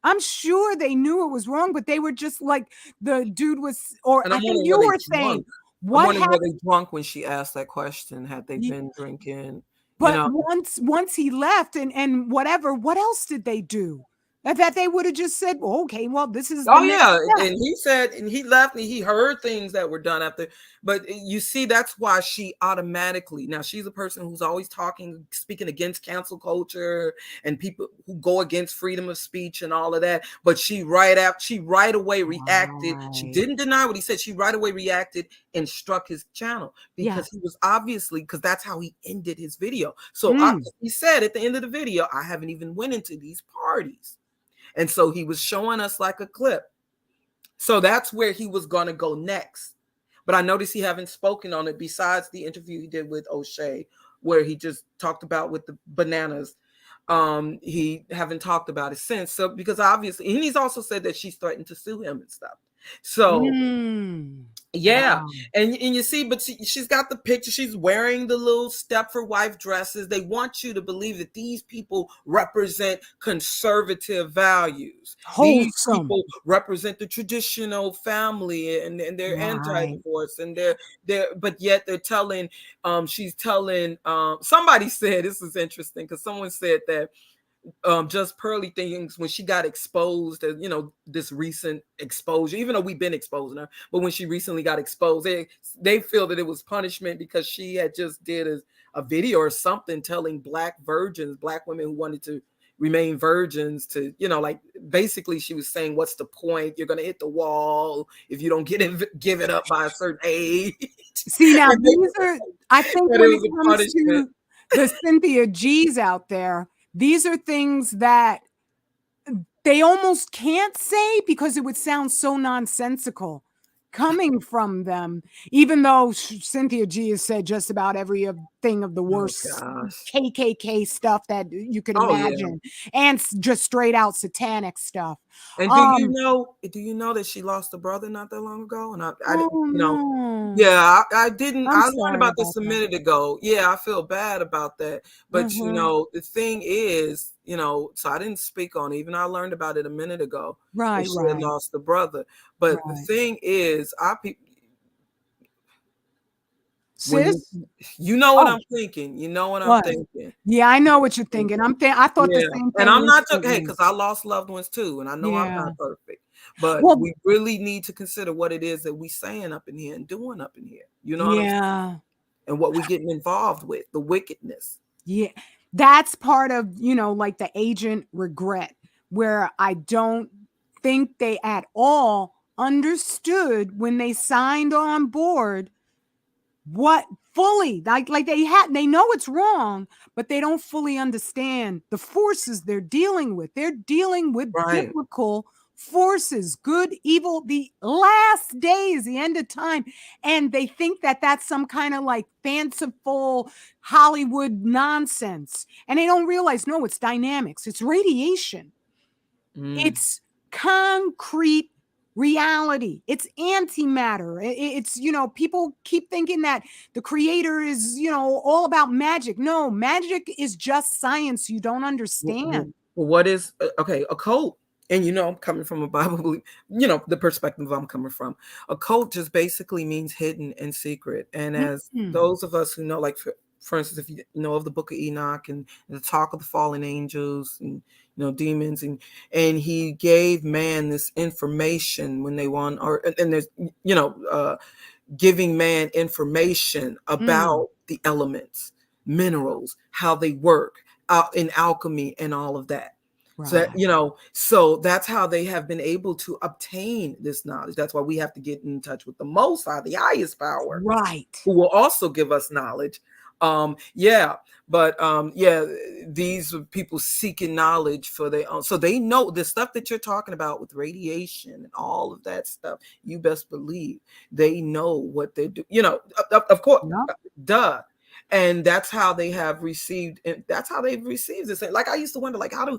I'm sure they knew it was wrong, but they were just like, the dude was, or And I I'm think wondering, you were they were saying, drunk? I'm what wondering, were happened? they drunk when she asked that question? Had they been drinking? You But know, once he left and whatever, what else did they do? That they would have just said, well, okay, well, this is the oh next yeah, step. and he said, and he left, and he heard things that were done after. But you see, that's why she automatically, now she's a person who's always talking, speaking against cancel culture and people who go against freedom of speech and all of that. But she right away reacted. She Right. didn't deny what he said. She right away reacted and struck his channel Yeah. because he was obviously, because that's how he ended his video. So Mm. he said at the end of the video, I haven't even went into these parties. And so he was showing us like a clip. So that's where he was going to go next. But I noticed he haven't spoken on it besides the interview he did with O'Shea, where he just talked about with the bananas. He haven't talked about it since. So because obviously, and he's also said that she's threatened to sue him and stuff. So Mm. yeah, Wow. and you see, but she's got the picture. She's wearing the little Stepford wife dresses. They want you to believe that these people represent conservative values. These Wholesome. people represent the traditional family, and they're Right. anti-divorce, and but yet they're telling. She's telling. Somebody said this is interesting because someone said that just Pearly things when she got exposed, as this recent exposure, even though we've been exposing her, but when she recently got exposed, they feel that it was punishment because she had just did a video or something telling black women who wanted to remain virgins to, like basically she was saying, what's the point? You're gonna hit the wall if you don't give it up by a certain age. See, now And these are, I think that it when it was a comes punishment. to the Cynthia G's out there, these are things that they almost can't say because it would sound so nonsensical coming from them, even though Cynthia G has said just about every thing of the Oh worst gosh. KKK stuff that you could Oh yeah. imagine, and just straight out satanic stuff. And Um, do you know that she lost a brother not that long ago? And oh you know, no, yeah, I didn't. I'm I learned sorry about about this a that. minute ago. Yeah, I feel bad about that. But the thing is, so I didn't speak on it. Even though I learned about it a minute ago that Right, she had right, lost the brother. But the right. thing is, when Sis, you know what oh, I'm thinking, you know what I'm what? thinking. Yeah, I know what you're thinking. I thought the Yeah, same and thing I'm not hey, instantly. because I lost loved ones too, and I know I'm Yeah. not perfect, but Well, we really need to consider what it is that we saying up in here and doing up in here. You know what I'm saying? yeah. And what we getting involved with, the wickedness. Yeah. That's part of, like the agent regret, where I don't think they at all understood when they signed on board what fully, like they know it's wrong, but they don't fully understand the forces they're dealing with. They're dealing with Right. biblical forces, good, evil, the last days, the end of time. And they think that that's some kind of like fanciful Hollywood nonsense. And they don't realize, no, it's dynamics, it's radiation, Mm. it's concrete reality, it's antimatter. It's, people keep thinking that the creator is, all about magic. No, magic is just science you don't understand. Well, what is okay? A cult, and I'm coming from a Bible belief. The perspective I'm coming from. A cult just basically means hidden and secret. And as Mhm. those of us who know, like for instance, if you know of the Book of Enoch and the talk of the fallen angels and demons, and he gave man this information when they want, or and there's giving man information Mm. about the elements, minerals, how they work out in alchemy and all of that. So that, Right. so that's how they have been able to obtain this knowledge. That's why we have to get in touch with the Most High, the highest power, Right. who will also give us knowledge Yeah, but yeah, these are people seeking knowledge for their own, so they know the stuff that you're talking about with radiation and all of that stuff. You best believe they know what they do. You know, of course, Yeah. duh. And that's how they have received, and that's how they've received this. Like I used to wonder, like, how do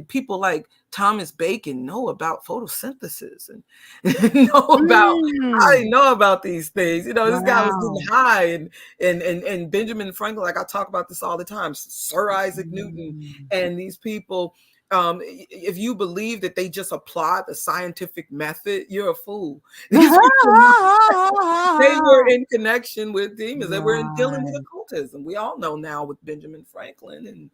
people like Thomas Bacon know about photosynthesis and know about I Mm. know about these things. You know, this guy was getting Wow. high, and Benjamin Franklin, like I talk about this all the time, Sir Isaac Newton, Mm. and these people. If you believe that they just apply the scientific method, you're a fool. These people, they were in connection with demons. They were in dealing with Right. occultism. We all know now with Benjamin Franklin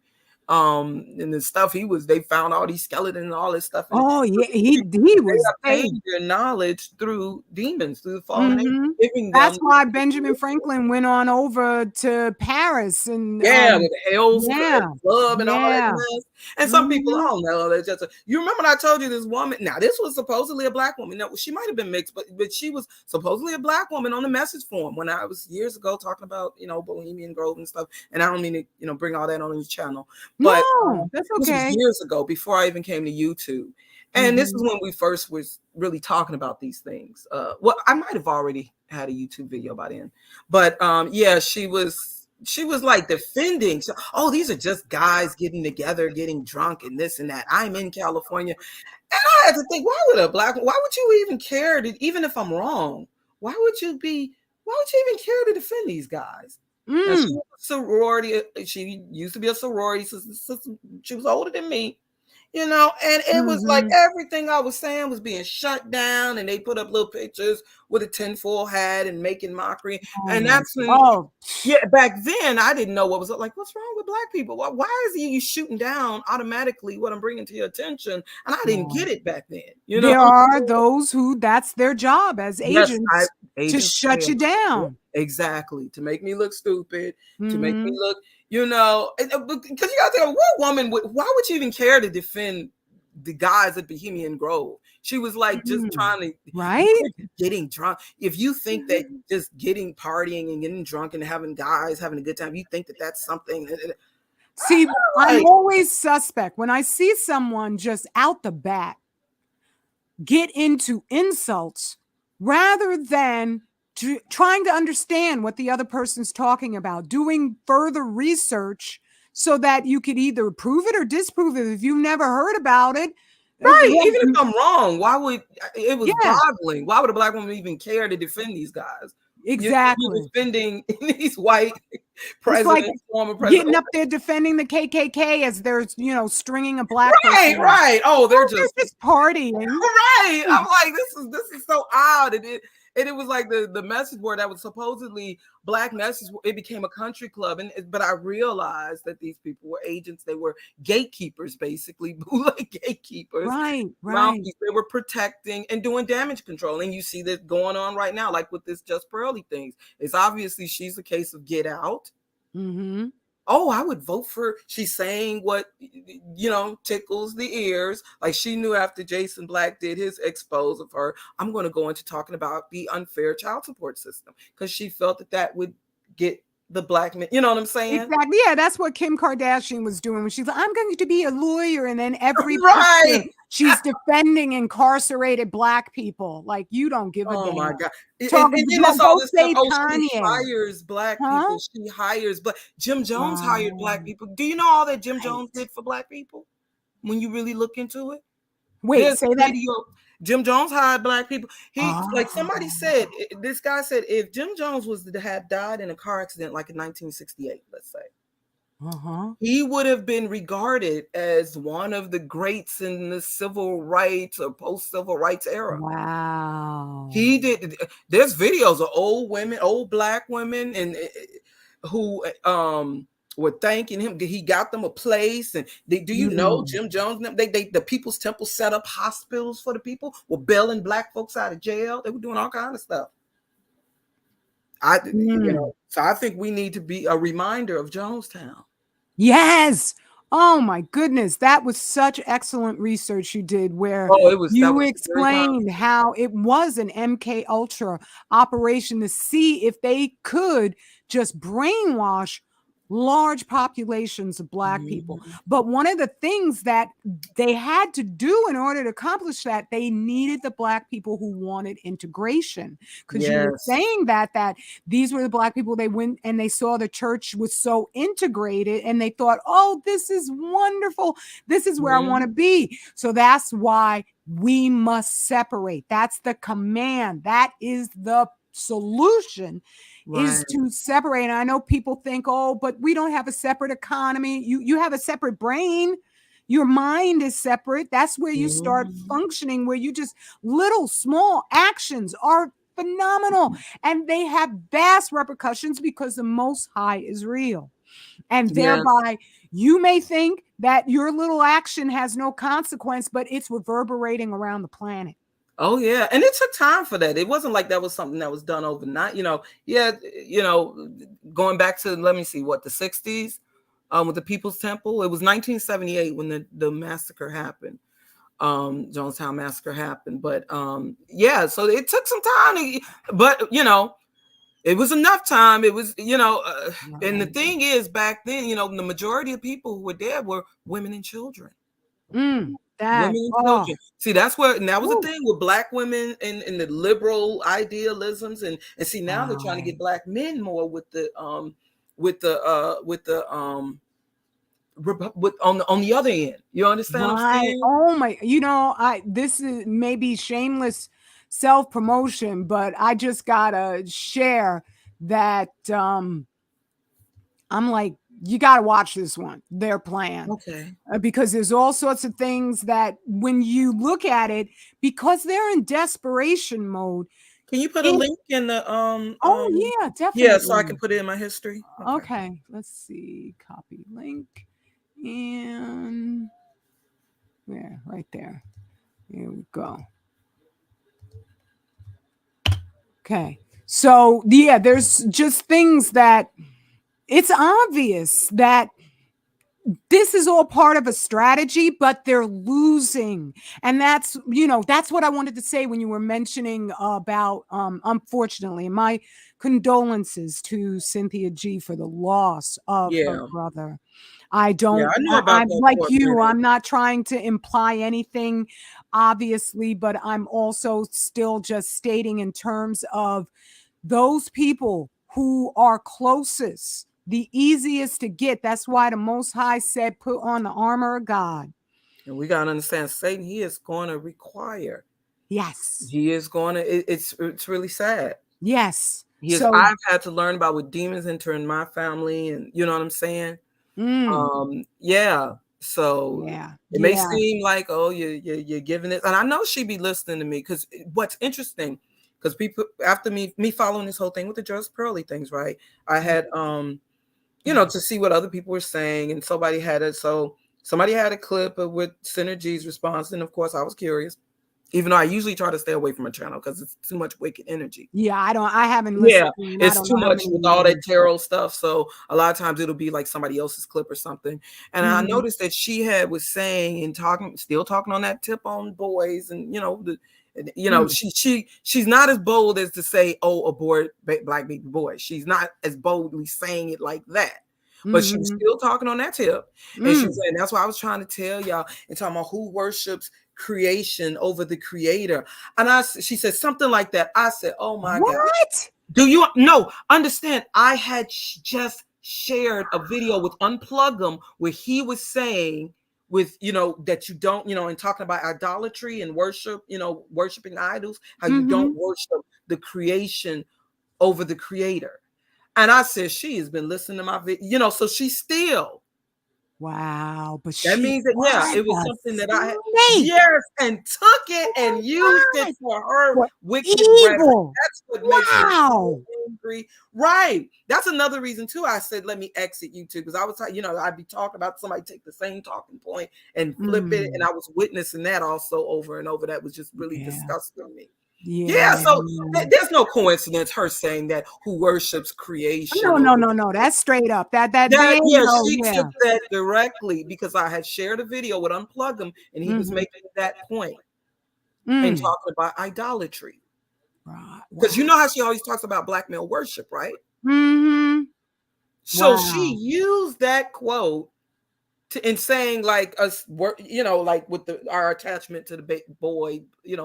and the stuff he was. They found all these skeletons and all this stuff, and Oh, yeah, he they was they obtained their knowledge through demons, through the fallen angels, mhm. giving That's them why Benjamin Franklin went on over to Paris and, yeah, with Hell's yeah, Club and all that yeah. mess. And some people, Mhm. oh no, that's just you remember when I told you this woman. Now, this was supposedly a black woman. No, she might have been mixed, but she was supposedly a black woman on the message form when I was years ago talking about Bohemian Grove and stuff. And I don't mean to bring all that on your channel, but No, that's this was okay. years ago before I even came to YouTube. And this is Mhm. when we first was really talking about these things. Well, I might have already had a YouTube video by then, but yeah, she was like defending. So, oh, these are just guys getting together, getting drunk, and this and that. I'm in California, and I had to think, why would a black? Why would you even care to, even if I'm wrong? Why would you be? Why would you even care to defend these guys? Now she Mm. was a sorority. She used to be a sorority. She was older than me, and it was like Mhm. everything I was saying was being shut down, and they put up little pictures with a tinfoil hat and making mockery. Oh And my that's when, oh, yeah, back then I didn't know what was like. What's wrong with black people? Why is you shooting down automatically what I'm bringing to your attention? And I didn't wow. get it back then. There are those who that's their job as Yes, agents to agents shut fail. you Yep, down. exactly, to make me look stupid, to make me Mhm. look, because you gotta think, what woman would? Why would you even care to defend the guys at Bohemian Grove? She was like just Mm. trying to. You Right? could be getting drunk. If you think that just getting partying and getting drunk and having guys having a good time, you think that that's something. See, I'm Like, always suspect when I see someone just out the bat get into insults rather than trying to understand what the other person's talking about, doing further research so that you could either prove it or disprove it. If you've never heard about it, right, well, even if I'm wrong, why would it was yeah, boggling? Why would a black woman even care to defend these guys? You're exactly. defending these white It's like presidents, former president. getting up there defending the KKK as they're, stringing a black person Right, up. right. Oh, they're Oh, just they're just partying. right. I'm like, this is so odd. And it was like the message board that was supposedly black message. It became a country club, but I realized that these people were agents. They were gatekeepers, basically, bootleg gatekeepers. Right, right. Mouthpiece. They were protecting and doing damage control, and you see this going on right now, like with this Just Pearly things. It's obviously she's a case of get out. Mhm. Oh, I would vote for. She's saying what tickles the ears. Like she knew after Jason Black did his expose of her, I'm going to go into talking about the unfair child support system because she felt that would get the black men. You know what I'm saying? Exactly. Yeah, that's what Kim Kardashian was doing when she's like, I'm going to be a lawyer. And then every picture, Right. she's defending incarcerated black people. Like, you don't give a Oh my damn. God. And then Go, it's all go this stuff. save Oh, she Kanye. hires black Huh? people. She hires black. Jim Jones hired Wow. black people. Do you know all that Jim Jones Right. did for black people? When you really look into it? Wait, There's say that. video. Jim Jones hired black people. He like somebody Oh. said. This guy said if Jim Jones was to have died in a car accident, like in 1968, let's say, Uh-huh. he would have been regarded as one of the greats in the civil rights or post civil rights era. Wow. He did. There's videos of old women, old black women, and who were thanking him. He got them a place. And do you know Mm. Jim Jones? The People's Temple set up hospitals for the people. Were bailing black folks out of jail. They were doing all kind of stuff. Mm. So I think we need to be a reminder of Jonestown. Yes. Oh my goodness. That was such excellent research you did where Oh, that you was very explained powerful. how it was an MK Ultra operation to see if they could just brainwash large populations of Black people. But one of the things that they had to do in order to accomplish that, they needed the Black people who wanted integration. Because you were Yes. saying that these were the Black people, they went and they saw the church was so integrated and they thought, oh, this is wonderful. This is where I want to be. So that's why we must separate. That's the command. That is the solution, is to separate. And I know people think, oh, but we don't have a separate economy. You have a separate brain. Your mind is separate. That's where you start functioning, where you just little small actions are phenomenal. And they have vast repercussions because the Most High is real. And thereby, you may think that your little action has no consequence, but it's reverberating around the planet. Oh yeah, and it took time for that. It wasn't like that was something that was done overnight. Going back to, let me see, what, the 60s, with the People's Temple. It was 1978 when the massacre happened, Jonestown massacre happened. But so it took some time, but it was enough time. It was, and the thing is, back then, the majority of people who were there were women and children. Women and children. See, that's where, and that was the thing with Black women and the liberal idealisms, and see, now they're trying to get Black men more with on the other end. You understand what I'm saying? Oh my, this is maybe shameless self-promotion, but I just gotta share that I'm like, you got to watch this one, their plan. Okay. Because there's all sorts of things that when you look at it, because they're in desperation mode. Can you put a link in the oh yeah, definitely. Yeah, so I can put it in my history. Okay. Let's see. Copy link. And there, right there. Here we go. Okay. So yeah, there's just things that it's obvious that this is all part of a strategy, but they're losing. And that's what I wanted to say when you were mentioning about, unfortunately, my condolences to Cynthia G for the loss of her brother. I don't, I know about I'm that like you, I'm not trying to imply anything, obviously, but I'm also still just stating in terms of those people who are closest, the easiest to get. That's why the Most High said, put on the armor of God. And we got to understand, Satan, he is going to require. Yes. He is going to, it's really sad. Yes. I've had to learn about what demons enter in my family, and you know what I'm saying? So it may seem like, oh, you're giving it. And I know she'd be listening to me, because what's interesting, because people, after me following this whole thing with the Just Pearly things, right? I had, to see what other people were saying, and somebody had a clip of with Synergy's response, and of course I was curious, even though I usually try to stay away from a channel because it's too much wicked energy. Yeah, I haven't listened. Yeah, it's too much with all that tarot stuff. So a lot of times it'll be like somebody else's clip or something. And I noticed that she was saying and still talking on that tip on boys, and she's not as bold as to say, oh, abort Black baby boys. She's not as boldly saying it like that. But she was still talking on that tip. And she was saying, that's why I was trying to tell y'all, and talking about who worships creation over the creator. And she said something like that. I said, oh my God. What? Do you know? Understand, I had just shared a video with Unplug Them where he was saying with, that you don't, and talking about idolatry and worship, worshiping idols, how you don't worship the creation over the creator. And I said, she has been listening to my video, so she still. Wow, but that means that it was something that I had, and took it and used it for her wicked evil. That's what makes me so angry, right? That's another reason too. I said, let me exit YouTube, because I was, I'd be talking about somebody take the same talking point and flip it, and I was witnessing that also over and over. That was just really disgusting me. Yeah, so there's no coincidence her saying that who worships creation. No, that's straight up. She took that directly, because I had shared a video with Unplug Them, and he was making that point and talking about idolatry. Right. Because you know how she always talks about black male worship, right? Mm-hmm. So she Wow. used that quote in saying like us, like with our attachment to the boy,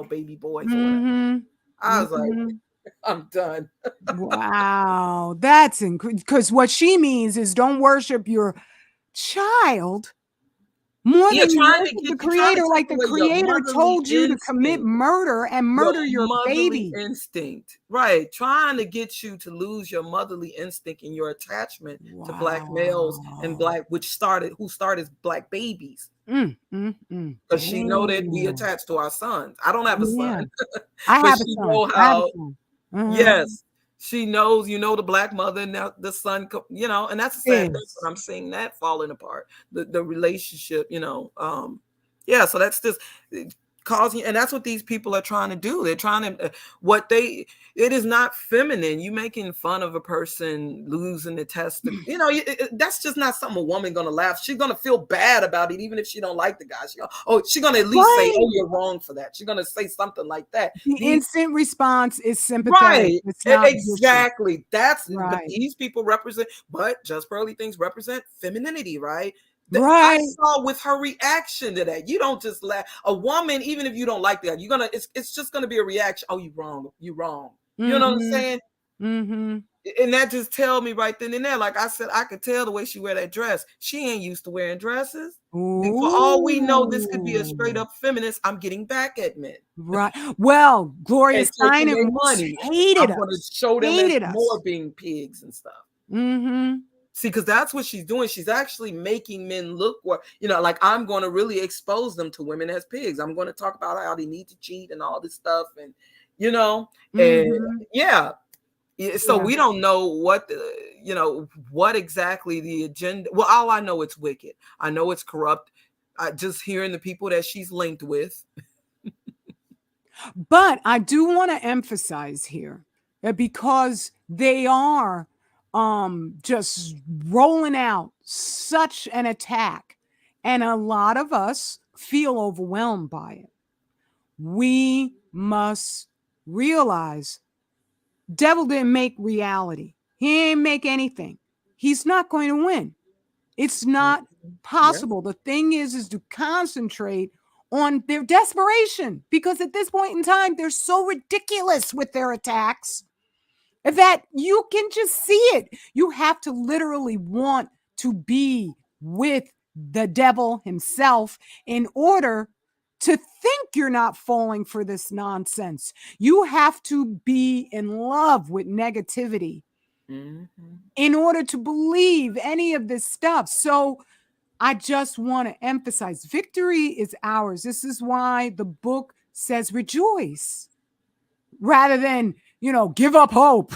baby boys or whatever. Mm-hmm. I was like, Mm-hmm. I'm done. Wow. That's because what she means is don't worship your child more Yeah, than you worship the you're trying to creator, take like the away your creator motherly told you to commit instinct. murder and Your murder your motherly baby. instinct, right? Trying to get you to lose your motherly instinct and your attachment to black males and Wow. black, who started black babies, Mm, mm, mm. because she know that we Damn. attach to our sons. I don't have a son, Yeah. I but have a she son. know I have a how. son. Uh-huh. Yes, she knows. The black mother and now the son. And that's a sad thing. But Is. I'm seeing that falling apart. The relationship. Yeah. So that's just causing, and that's what these people are trying to do. They're trying to what they. It is not feminine. You making fun of a person losing the test. That's just not something a woman gonna laugh. She's gonna feel bad about it, even if she don't like the guy. She's gonna at least say, Right. "Oh, you're wrong for that." She's gonna say something like that. The These instant response is sympathetic. Right. It's not vicious. Exactly. But Right. these people represent, but just pearly things represent femininity, right? I Right. saw with her reaction to that. You don't just laugh. A woman, even if you don't like that, it's just gonna be a reaction. Oh, you wrong. You wrong. You know what I'm Mm-hmm. saying? Mm-hmm. And that just tell me right then and there. Like I said, I could tell the way she wear that dress. She ain't used to wearing dresses. For all we know, this could be a straight Ooh. up feminist. I'm getting back at men Right. Well, Gloria and taking Steinem their money. hated I'm going to us. show them as Hated more us. being pigs and stuff. Mm-hmm. See, because that's what she's doing. She's actually making men look like I'm going to really expose them to women as pigs. I'm going to talk about how they need to cheat and all this stuff. And Mm-hmm. yeah. So Yeah. we don't know what exactly the agenda. Well, all I know, it's wicked. I know it's corrupt. Just hearing the people that she's linked with. But I do want to emphasize here that because they are just rolling out such an attack, and a lot of us feel overwhelmed by it, we must realize devil didn't make reality. He ain't make anything. He's not going to win. It's not Yeah. possible. The thing is to concentrate on their desperation, because at this point in time, they're so ridiculous with their attacks that you can just see it. You have to literally want to be with the devil himself in order to think you're not falling for this nonsense. You have to be in love with negativity Mm-hmm. in order to believe any of this stuff. So I just want to emphasize victory is ours. This is why the book says rejoice rather than, give up hope.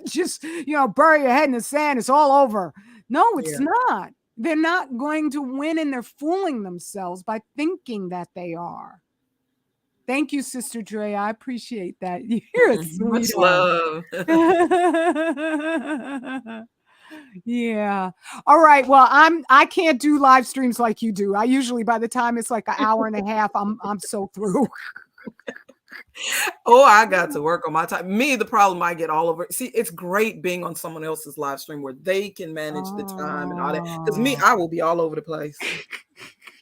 Just, bury your head in the sand. It's all over. No, it's Yeah. not. They're not going to win, and they're fooling themselves by thinking that they are. Thank you, Sister Dre. I appreciate that. You're a Much sweetheart. love. Yeah. All right. Well, I can't do live streams like you do. I usually, by the time it's like an hour and a half, I'm so through. Oh, I got to work on my time. The problem I get all over. See, it's great being on someone else's live stream where they can manage the time and all that. Because Oh. I will be all over the place.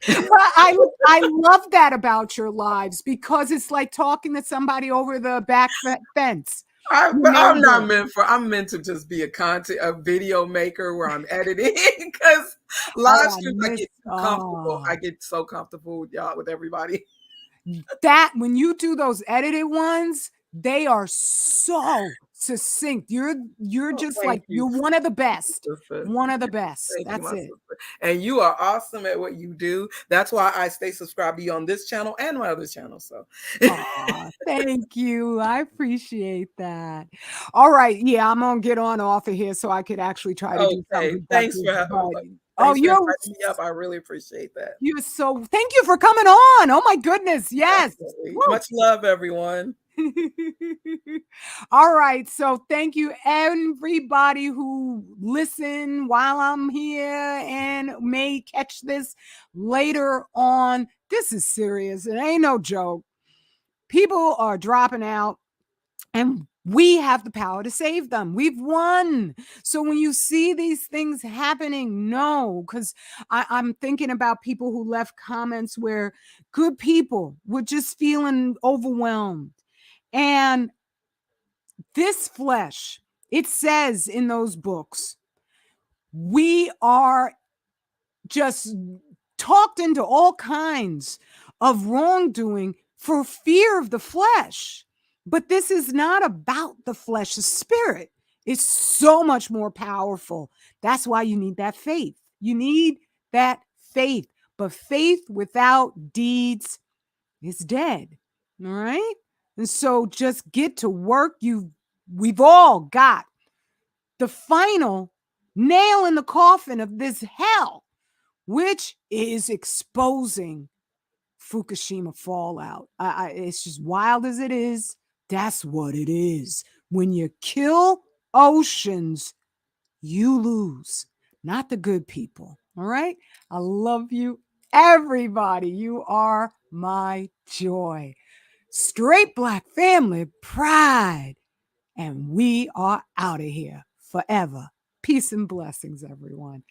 But I love that about your lives, because it's like talking to somebody over the back fence. But I'm meant to just be a video maker where I'm editing, because live Oh, I streams I miss. get too comfortable. I get so comfortable with y'all, with everybody. That when you do those edited ones, they are so succinct. You're Oh, just like, thank you, you're one of the best. sister. One of the best. Thank you, That's my it. sister. And you are awesome at what you do. That's why I stay subscribed to you on this channel and my other channel. So Aw, thank you. I appreciate that. All right. Yeah, I'm gonna get on off of here so I could actually try to do okay. something productive. But oh, Thanks for inviting me up. I really appreciate that. you're so thank you for coming on. Oh my goodness. Yes. Definitely. Woo. Much love, everyone. All right. So thank you, everybody who listened while I'm here and may catch this later on. This is serious. It ain't no joke. People are dropping out. And we have the power to save them. We've won. So when you see these things happening, no, because I'm thinking about people who left comments where good people were just feeling overwhelmed. And this flesh, it says in those books, we are just talked into all kinds of wrongdoing for fear of the flesh. But this is not about the flesh. The spirit is so much more powerful. That's why you need that faith. You need that faith. But faith without deeds is dead. All right? And so just get to work. We've all got the final nail in the coffin of this hell, which is exposing Fukushima fallout. It's just wild as it is. That's what it is. When you kill oceans, you lose, not the good people. All right? I love you, everybody. You are my joy. Straight Black family pride. And we are out of here forever. Peace and blessings, everyone.